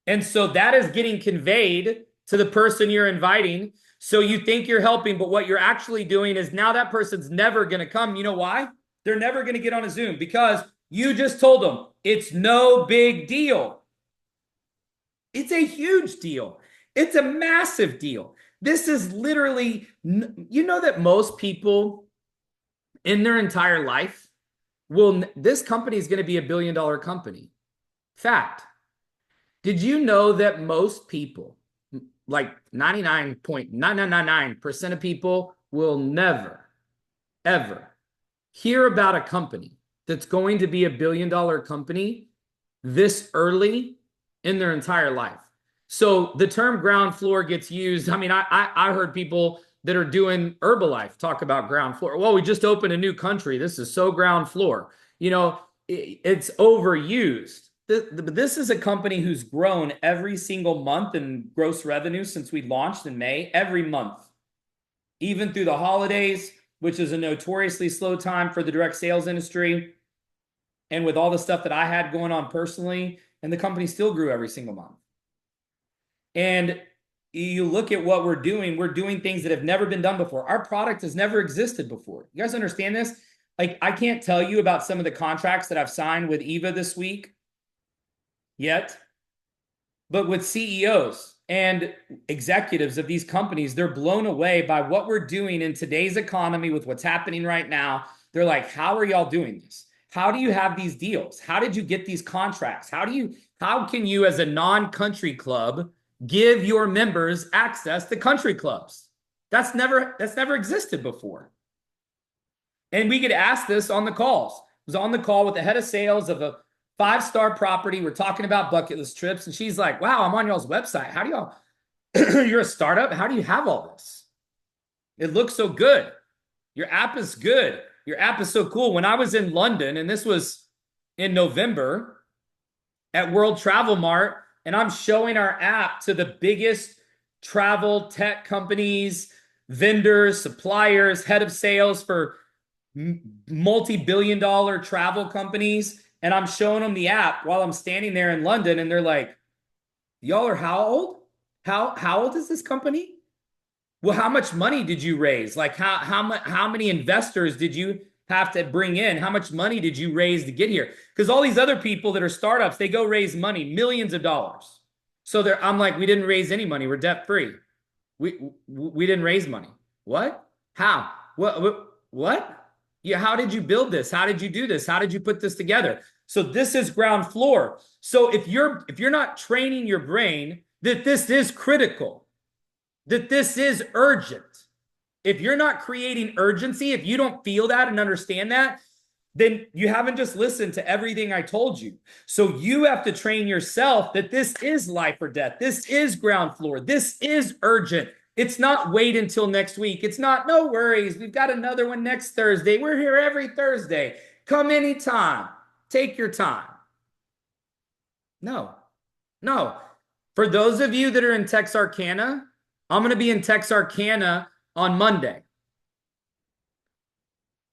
And so that is getting conveyed to the person you're inviting. So you think you're helping, but what you're actually doing is now that person's never going to come. You know why? They're never going to get on a Zoom because You just told them it's no big deal. It's a huge deal. It's a massive deal. This is literally, you know, that most people in their entire life this company is going to be $1 billion company. Fact. Did you know that most people, like 99.9999% of people, will never, ever hear about a company that's going to be $1 billion company this early in their entire life? So the term ground floor gets used. I mean, I heard people that are doing Herbalife talk about ground floor. Well, we just opened a new country. This is so ground floor. You know, it's overused. This is a company who's grown every single month in gross revenue since we launched in May, every month, even through the holidays, which is a notoriously slow time for the direct sales industry. And with all the stuff that I had going on personally, and the company still grew every single month. And you look at what we're doing things that have never been done before. Our product has never existed before. You guys understand this? Like, I can't tell you about some of the contracts that I've signed with Eva this week yet, but with CEOs and executives of these companies, they're blown away by what we're doing in today's economy with what's happening right now. They're like, how are y'all doing this? How do you have these deals? How did you get these contracts? How can you as a non-country club give your members access to country clubs? That's never existed before. And we get asked this on the calls. I was on the call with the head of sales of a 5-star property. We're talking about bucket list trips. And she's like, wow, I'm on y'all's website. How do y'all, you're a startup. How do you have all this? It looks so good. Your app is good. Your app is so cool. When I was in London, and this was in November at World Travel Mart, and I'm showing our app to the biggest travel tech companies, vendors, suppliers, head of sales for multi-billion-dollar travel companies. And I'm showing them the app while I'm standing there in London. And they're like, y'all are how old? How old is this company? Well, how much money did you raise? Like how many investors did you have to bring in? How much money did you raise to get here? Because all these other people that are startups, they go raise money, millions of dollars. So I'm like, we didn't raise any money. We're debt free. We didn't raise money. What? How? What? Yeah, how did you build this? How did you do this? How did you put this together? So this is ground floor. So if you're not training your brain that this is critical, that this is urgent, if you're not creating urgency, if you don't feel that and understand that, then you haven't just listened to everything I told you. So you have to train yourself that this is life or death. This is ground floor. This is urgent. It's not wait until next week. It's not, no worries. We've got another one next Thursday. We're here every Thursday. Come anytime. Take your time. No. For those of you that are in Texarkana, I'm going to be in Texarkana on Monday.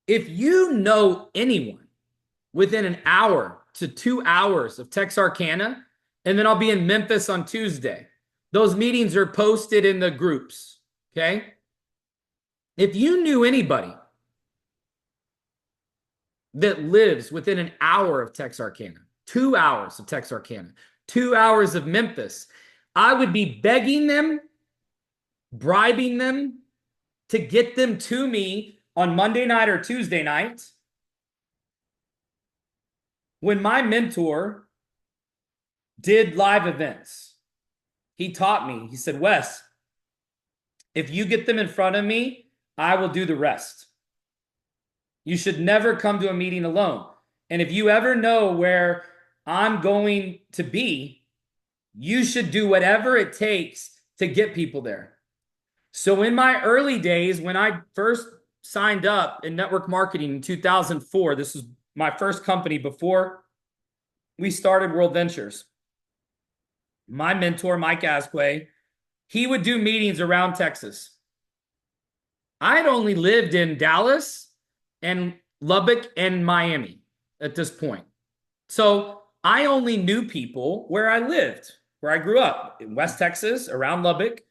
If you know anyone within an hour to 2 hours of Texarkana, and then I'll be in Memphis on Tuesday. Those meetings are posted in the groups, okay? If you knew anybody that lives within an hour of Texarkana, 2 hours of Texarkana, 2 hours of Memphis, I would be begging them, bribing them to get them to me on Monday night or Tuesday night when my mentor did live events. He taught me, he said, Wes, if you get them in front of me, I will do the rest. You should never come to a meeting alone. And if you ever know where I'm going to be, you should do whatever it takes to get people there. So in my early days, when I first signed up in network marketing in 2004, this was my first company before we started World Ventures. My mentor, Mike Asquay, he would do meetings around Texas. I'd only lived in Dallas and Lubbock and Miami at this point. So I only knew people where I lived, where I grew up in West Texas, around Lubbock.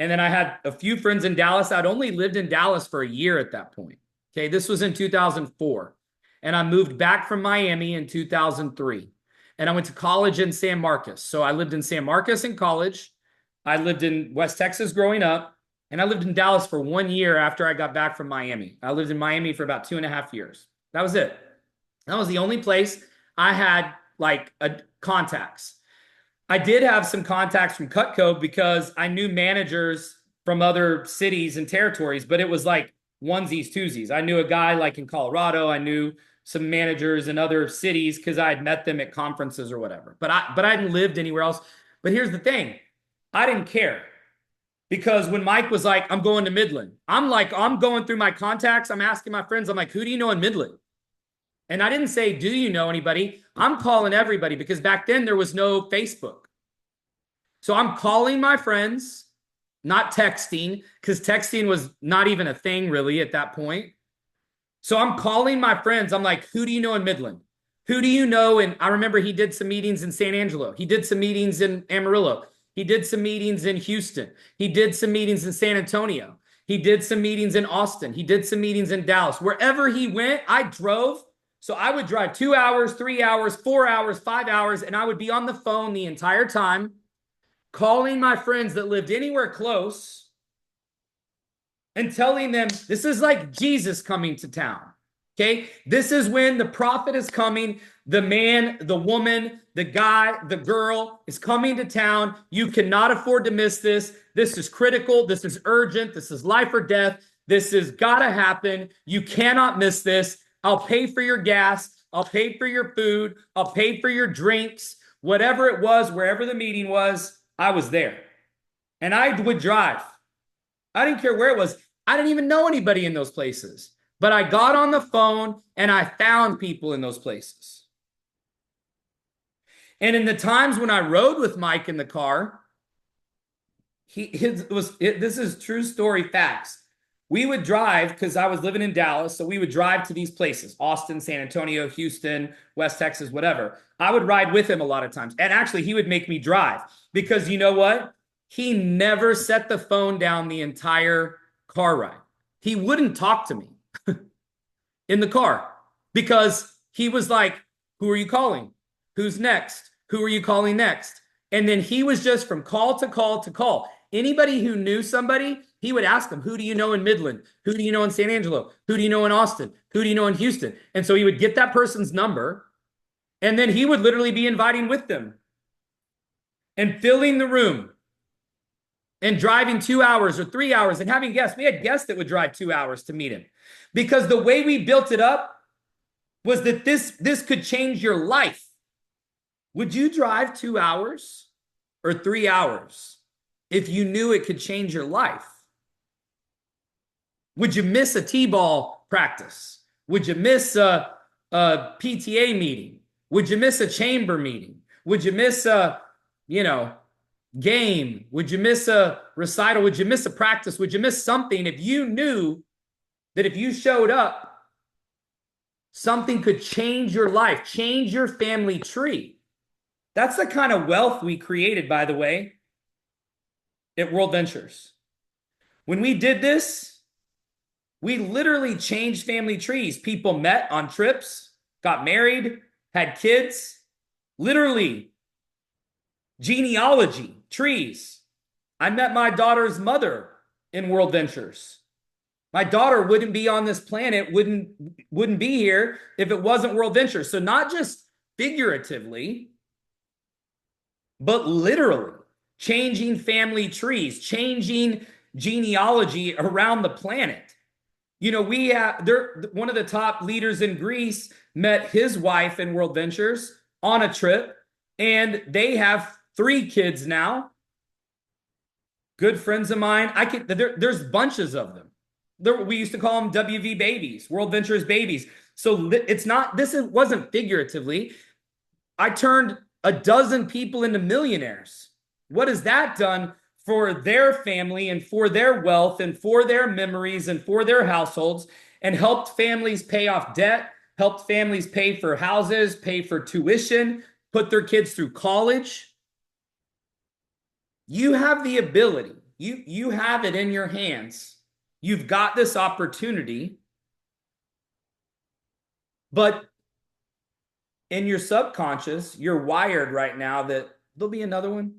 And then I had a few friends in Dallas. I'd only lived in Dallas for a year at that point. Okay, this was in 2004. And I moved back from Miami in 2003. And I went to college in San Marcos. So I lived in San Marcos in college. I lived in West Texas growing up. And I lived in Dallas for 1 year after I got back from Miami. I lived in Miami for about 2.5 years. That was it. That was the only place I had like contacts. I did have some contacts from Cutco because I knew managers from other cities and territories, but it was like onesies, twosies. I knew a guy like in Colorado. I knew some managers in other cities because I had met them at conferences or whatever. But I hadn't lived anywhere else. But here's the thing. I didn't care because when Mike was like, I'm going to Midland, I'm like, I'm going through my contacts. I'm asking my friends, I'm like, who do you know in Midland? And I didn't say, do you know anybody? I'm calling everybody because back then there was no Facebook. So I'm calling my friends, not texting, because texting was not even a thing really at that point. So I'm calling my friends. I'm like, who do you know in Midland? Who do you know? And I remember he did some meetings in San Angelo. He did some meetings in Amarillo. He did some meetings in Houston. He did some meetings in San Antonio. He did some meetings in Austin. He did some meetings in Dallas. Wherever he went, I drove. So I would drive 2 hours, 3 hours, 4 hours, 5 hours, and I would be on the phone the entire time, calling my friends that lived anywhere close and telling them, this is like Jesus coming to town. Okay. This is when the prophet is coming. The man, the woman, the guy, the girl is coming to town. You cannot afford to miss this. This is critical. This is urgent. This is life or death. This has got to happen. You cannot miss this. I'll pay for your gas. I'll pay for your food. I'll pay for your drinks. Whatever it was, wherever the meeting was, I was there. And I would drive. I didn't care where it was. I didn't even know anybody in those places. But I got on the phone and I found people in those places. And in the times when I rode with Mike in the car, this is true story facts. We would drive because I was living in Dallas. So we would drive to these places, Austin, San Antonio, Houston, West Texas, whatever. I would ride with him a lot of times. And actually, he would make me drive because you know what? He never set the phone down the entire car ride. He wouldn't talk to me in the car because he was like, who are you calling? Who's next? Who are you calling next? And then he was just from call to call to call. Anybody who knew somebody, he would ask them, who do you know in Midland? Who do you know in San Angelo? Who do you know in Austin? Who do you know in Houston? And so he would get that person's number, and then he would literally be inviting with them and filling the room and driving 2 hours or 3 hours and having guests. We had guests that would drive 2 hours to meet him because the way we built it up was that this could change your life. Would you drive 2 hours or 3 hours if you knew it could change your life? Would you miss a T-ball practice? Would you miss a PTA meeting? Would you miss a chamber meeting? Would you miss a, game? Would you miss a recital? Would you miss a practice? Would you miss something if you knew that if you showed up, something could change your life, change your family tree? That's the kind of wealth we created, by the way, at World Ventures. When we did this, we literally changed family trees. People met on trips, got married, had kids, literally genealogy, trees. I met my daughter's mother in World Ventures. My daughter wouldn't be on this planet, wouldn't be here if it wasn't World Ventures. So not just figuratively, but literally changing family trees, changing genealogy around the planet. We have one of the top leaders in Greece met his wife in World Ventures on a trip, and they have 3 kids now. Good friends of mine. There's bunches of them. We used to call them WV babies, World Ventures babies. So this wasn't figuratively. I turned a dozen people into millionaires. What has that done for their family and for their wealth and for their memories and for their households, and helped families pay off debt, helped families pay for houses, pay for tuition, put their kids through college? You have the ability. You have it in your hands. You've got this opportunity But in your subconscious, you're wired right now that there'll be another one.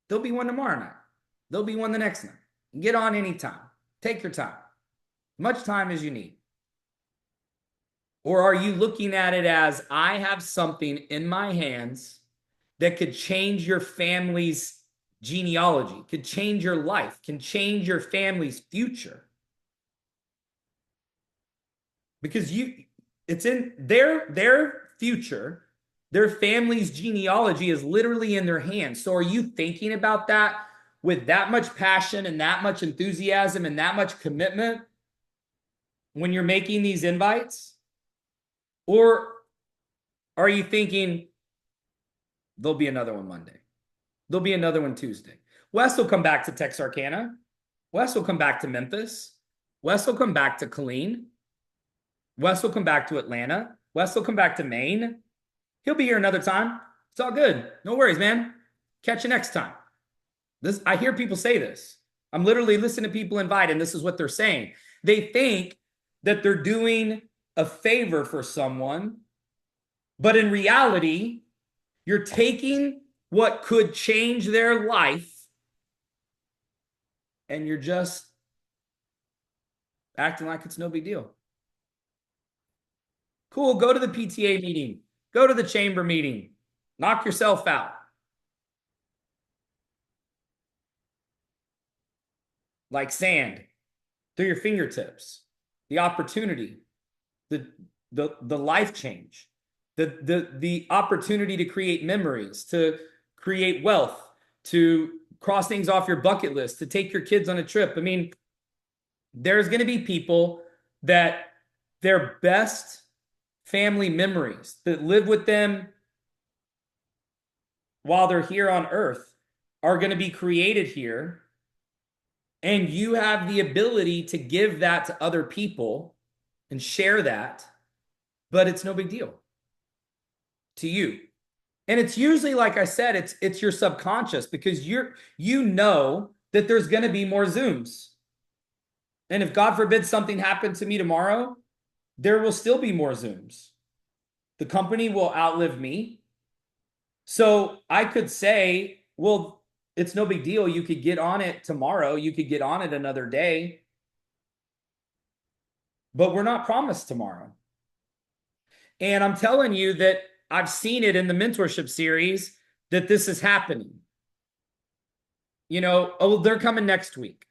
There'll be one tomorrow night. There'll be one the next night. Get on anytime. Take your time. Much time as you need. Or are you looking at it as, I have something in my hands that could change your family's genealogy, could change your life, can change your family's future? Because it's in their future, their family's genealogy is literally in their hands. So are you thinking about that with that much passion and that much enthusiasm and that much commitment when you're making these invites? Or are you thinking, there'll be another one Monday, there'll be another one Tuesday? Wes will come back to Texarkana. Wes will come back to Memphis. Wes will come back to Killeen. Wes will come back to Atlanta. Wes will come back to Maine. He'll be here another time. It's all good. No worries, man. Catch you next time. I hear people say this. I'm literally listening to people invite, and this is what they're saying. They think that they're doing a favor for someone, but in reality, you're taking what could change their life and you're just acting like it's no big deal. Cool, go to the PTA meeting, go to the chamber meeting, knock yourself out. Like sand through your fingertips, the opportunity, the life change, the opportunity to create memories, to create wealth, to cross things off your bucket list, to take your kids on a trip. I mean, there's going to be people that their best family memories that live with them while they're here on earth are going to be created here. And you have the ability to give that to other people and share that, but it's no big deal to you. And it's usually, like I said, it's your subconscious, because you know that there's going to be more Zooms. And if God forbid something happened to me tomorrow, there will still be more Zooms. The company will outlive me. So I could say, well, it's no big deal. You could get on it tomorrow. You could get on it another day. But we're not promised tomorrow. And I'm telling you that I've seen it in the mentorship series that this is happening. You know, oh, they're coming next week.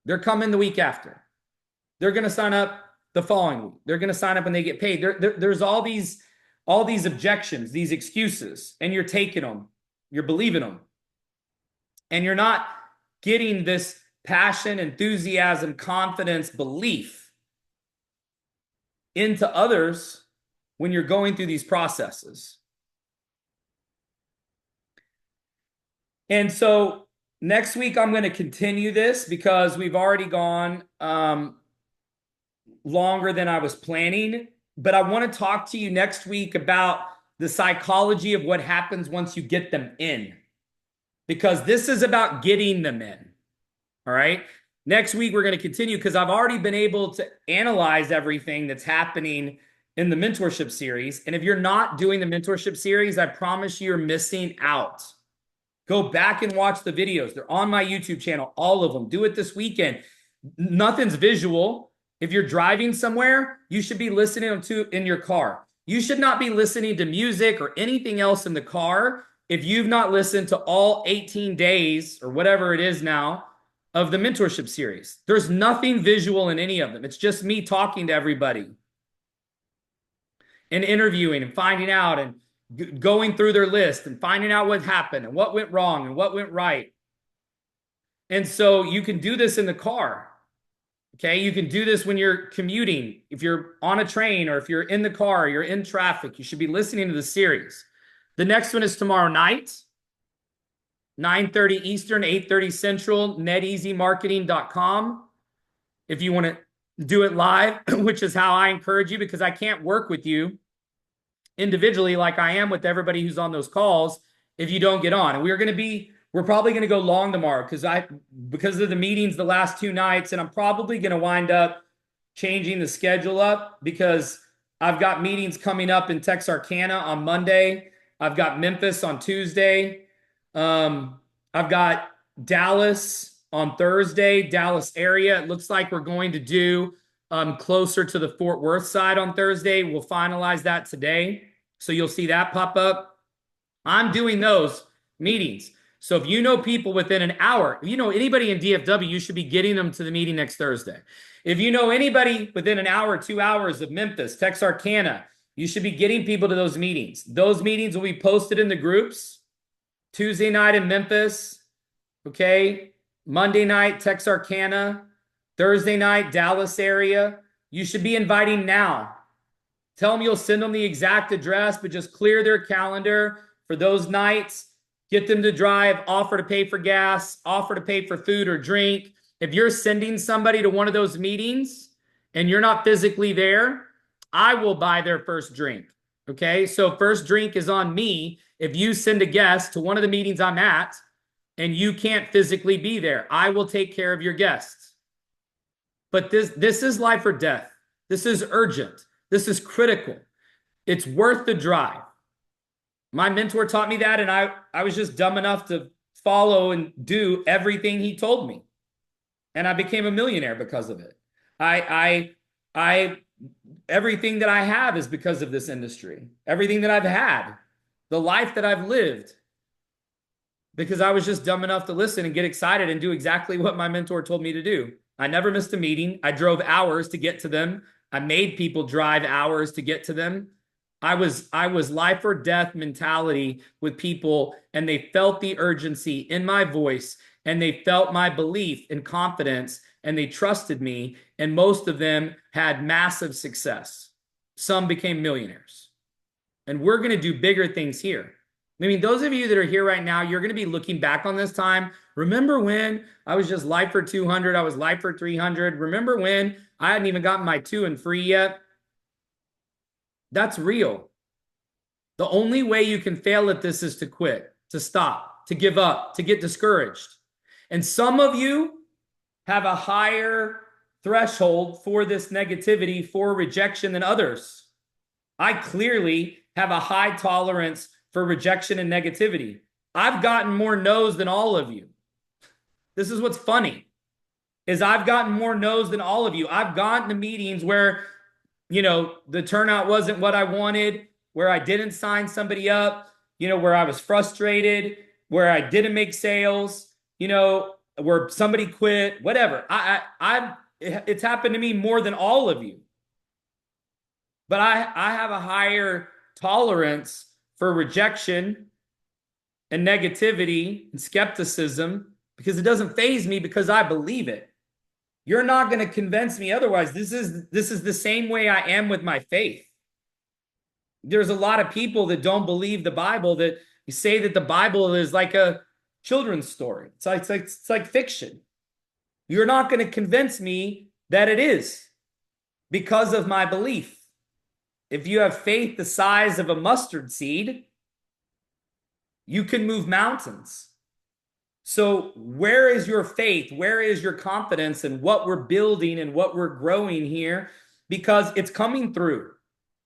They're coming the week after. They're going to sign up the following week. They're going to sign up when they get paid. There's all these objections, these excuses, and you're taking them. You're believing them. And you're not getting this passion, enthusiasm, confidence, belief into others when you're going through these processes. And so next week, I'm going to continue this because we've already gone longer than I was planning. But I want to talk to you next week about the psychology of what happens once you get them in, because this is about getting them in. All right. Next week, we're going to continue because I've already been able to analyze everything that's happening in the mentorship series. And if you're not doing the mentorship series, I promise you're missing out. Go back and watch the videos. They're on my YouTube channel, all of them. Do it this weekend. Nothing's visual. If you're driving somewhere, you should be listening to in your car. You should not be listening to music or anything else in the car if you've not listened to all 18 days or whatever it is now of the mentorship series. There's nothing visual in any of them. It's just me talking to everybody and interviewing and finding out and going through their list and finding out what happened and what went wrong and what went right. And so you can do this in the car. Okay, you can do this when you're commuting. If you're on a train or if you're in the car, you're in traffic, you should be listening to the series. The next one is tomorrow night, 9:30 Eastern, 8:30 Central, neteasymarketing.com. If you want to do it live, which is how I encourage you, because I can't work with you individually like I am with everybody who's on those calls if you don't get on. And we're probably going to go long tomorrow because of the meetings the last 2 nights, and I'm probably going to wind up changing the schedule up because I've got meetings coming up in Texarkana on Monday. I've got Memphis on Tuesday. I've got Dallas on Thursday, Dallas area. It looks like we're going to do closer to the Fort Worth side on Thursday. We'll finalize that today. So you'll see that pop up. I'm doing those meetings. So if you know people within an hour, if you know anybody in DFW, you should be getting them to the meeting next Thursday. If you know anybody within an hour, 2 hours of Memphis, Texarkana, you should be getting people to those meetings. Those meetings will be posted in the groups. Tuesday night in Memphis, okay? Monday night, Texarkana. Thursday night, Dallas area. You should be inviting now. Tell them you'll send them the exact address, but just clear their calendar for those nights. Get them to drive, offer to pay for gas, offer to pay for food or drink. If you're sending somebody to one of those meetings and you're not physically there, I will buy their first drink. Okay, so first drink is on me if you send a guest to one of the meetings I'm at and you can't physically be there. I will take care of your guests. But this is life or death. This is urgent. This is critical. It's worth the drive. My mentor taught me that, and I was just dumb enough to follow and do everything he told me. And I became a millionaire because of it. I everything that I have is because of this industry. Everything that I've had, the life that I've lived, because I was just dumb enough to listen and get excited and do exactly what my mentor told me to do. I never missed a meeting. I drove hours to get to them. I made people drive hours to get to them. I was life or death mentality with people, and they felt the urgency in my voice, and they felt my belief and confidence, and they trusted me, and most of them had massive success. Some became millionaires. And we're going to do bigger things here. I mean, those of you that are here right now, you're going to be looking back on this time. Remember when I was just life for 200, I was life for 300. Remember when I hadn't even gotten my 2 and free yet? That's real. The only way you can fail at this is to quit, to stop, to give up, to get discouraged. And some of you have a higher threshold for this negativity, for rejection than others. I clearly have a high tolerance for rejection and negativity. I've gotten more no's than all of you. This is what's funny, is I've gotten more no's than all of you. I've gotten to meetings where, the turnout wasn't what I wanted, where I didn't sign somebody up, where I was frustrated, where I didn't make sales, where somebody quit, whatever. It's happened to me more than all of you. But I have a higher tolerance for rejection and negativity and skepticism because it doesn't faze me, because I believe it. You're not going to convince me otherwise. This is the same way I am with my faith. There's a lot of people that don't believe the Bible, that say that the Bible is like a children's story. It's like fiction. You're not going to convince me that it is, because of my belief. If you have faith the size of a mustard seed, you can move mountains. So where is your faith? Where is your confidence in what we're building and what we're growing here? Because it's coming through.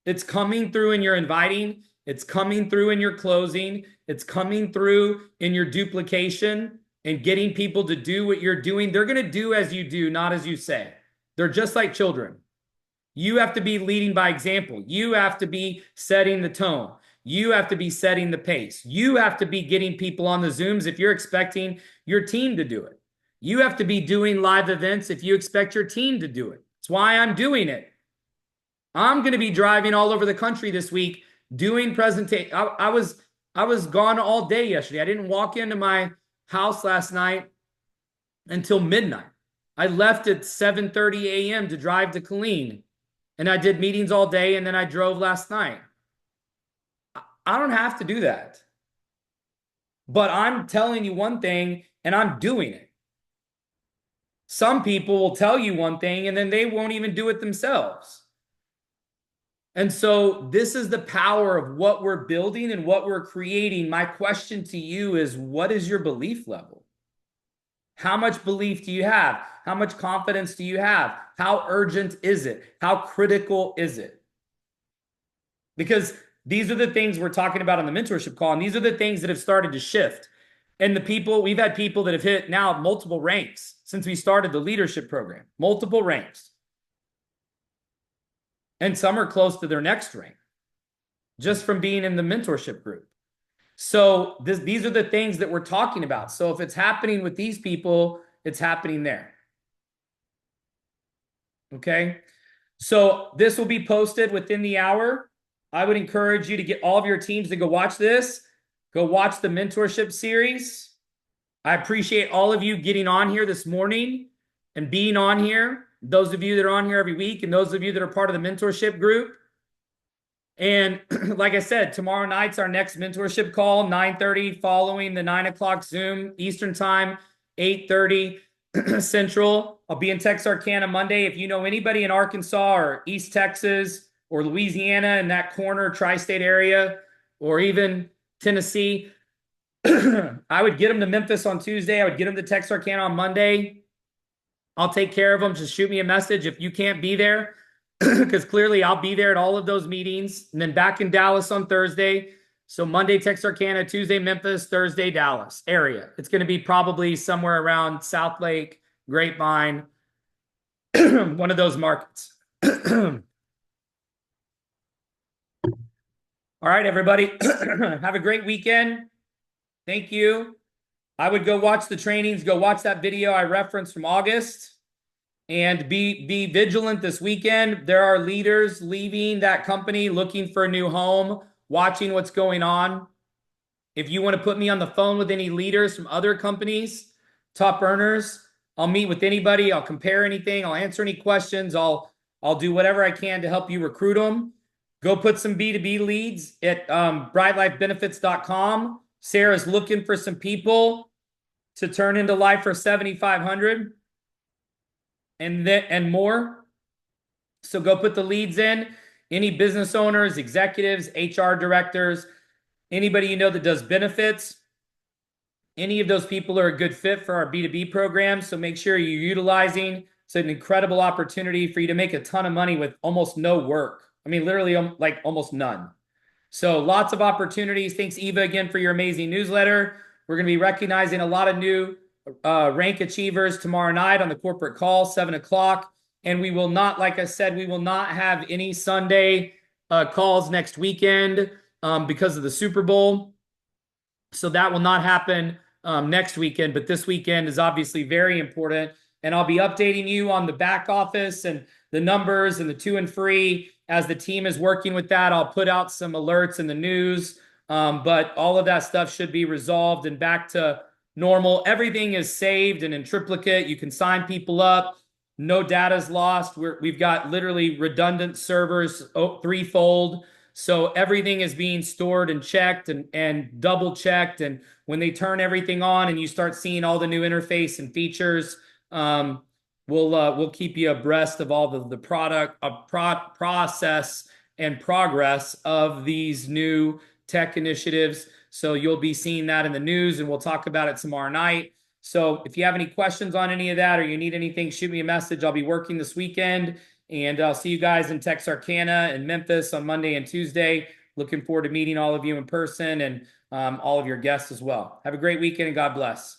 It's coming through in your inviting. It's coming through in your closing. It's coming through in your duplication and getting people to do what you're doing. They're going to do as you do, not as you say. They're just like children. You have to be leading by example. You have to be setting the tone. You have to be setting the pace. You have to be getting people on the Zooms if you're expecting your team to do it. You have to be doing live events if you expect your team to do it. That's why I'm doing it. I'm going to be driving all over the country this week doing presentation. I was gone all day yesterday. I didn't walk into my house last night until midnight. I left at 7:30 a.m. to drive to Killeen, and I did meetings all day, and then I drove last night. I don't have to do that. But I'm telling you one thing, and I'm doing it. Some people will tell you one thing, and then they won't even do it themselves. And so this is the power of what we're building and what we're creating. My question to you is, what is your belief level? How much belief do you have? How much confidence do you have? How urgent is it? How critical is it? because these are the things we're talking about on the mentorship call. And these are the things that have started to shift. And we've had people that have hit now multiple ranks since we started the leadership program, multiple ranks. And some are close to their next rank just from being in the mentorship group. So these are the things that we're talking about. So if it's happening with these people, it's happening there. Okay. So this will be posted within the hour. I would encourage you to get all of your teams to go watch this. Go watch the mentorship series. I appreciate all of you getting on here this morning and being on here. Those of you that are on here every week and those of you that are part of the mentorship group. And like I said, tomorrow night's our next mentorship call, 9:30, following the 9 o'clock Zoom Eastern time, 8:30 Central. I'll be in Texarkana Monday. If you know anybody in Arkansas or East Texas or Louisiana in that corner, tri-state area, or even Tennessee, I would get them to Memphis on Tuesday. I would get them to Texarkana on Monday. I'll take care of them. Just shoot me a message if you can't be there, because clearly I'll be there at all of those meetings. And then back in Dallas on Thursday. So Monday, Texarkana, Tuesday, Memphis, Thursday, Dallas area. It's going to be probably somewhere around South Lake, Grapevine, one of those markets. All right, everybody. Have a great weekend. Thank you. I would go watch the trainings, go watch that video I referenced from August, and be vigilant this weekend. There are leaders leaving that company looking for a new home, watching what's going on. If you want to put me on the phone with any leaders from other companies, top earners, I'll meet with anybody. I'll compare anything. I'll answer any questions. I'll do whatever I can to help you recruit them. Go put some B2B leads at brytelifebenefits.com. Sarah's looking for some people to turn into life for 7,500 and more. So go put the leads in. Any business owners, executives, HR directors, anybody you know that does benefits, any of those people are a good fit for our B2B program. So make sure you're utilizing. It's an incredible opportunity for you to make a ton of money with almost no work. I mean, literally like almost none. So lots of opportunities. Thanks, Eva, again, for your amazing newsletter. We're going to be recognizing a lot of new rank achievers tomorrow night on the corporate call, 7 o'clock. And we will not, like I said, we will not have any Sunday calls next weekend because of the Super Bowl. So that will not happen next weekend. But this weekend is obviously very important. And I'll be updating you on the back office and the numbers and the to and free as the team is working with that. I'll put out some alerts in the news. But all of that stuff should be resolved and back to normal. Everything is saved and in triplicate. You can sign people up. No data is lost. We've got literally redundant servers, threefold. So everything is being stored and checked and double checked. And when they turn everything on and you start seeing all the new interface and features, we'll keep you abreast of all the product, process and progress of these new tech initiatives. So you'll be seeing that in the news, and we'll talk about it tomorrow night. So if you have any questions on any of that or you need anything, shoot me a message. I'll be working this weekend, and I'll see you guys in Texarkana and Memphis on Monday and Tuesday. Looking forward to meeting all of you in person and all of your guests as well. Have a great weekend, and God bless.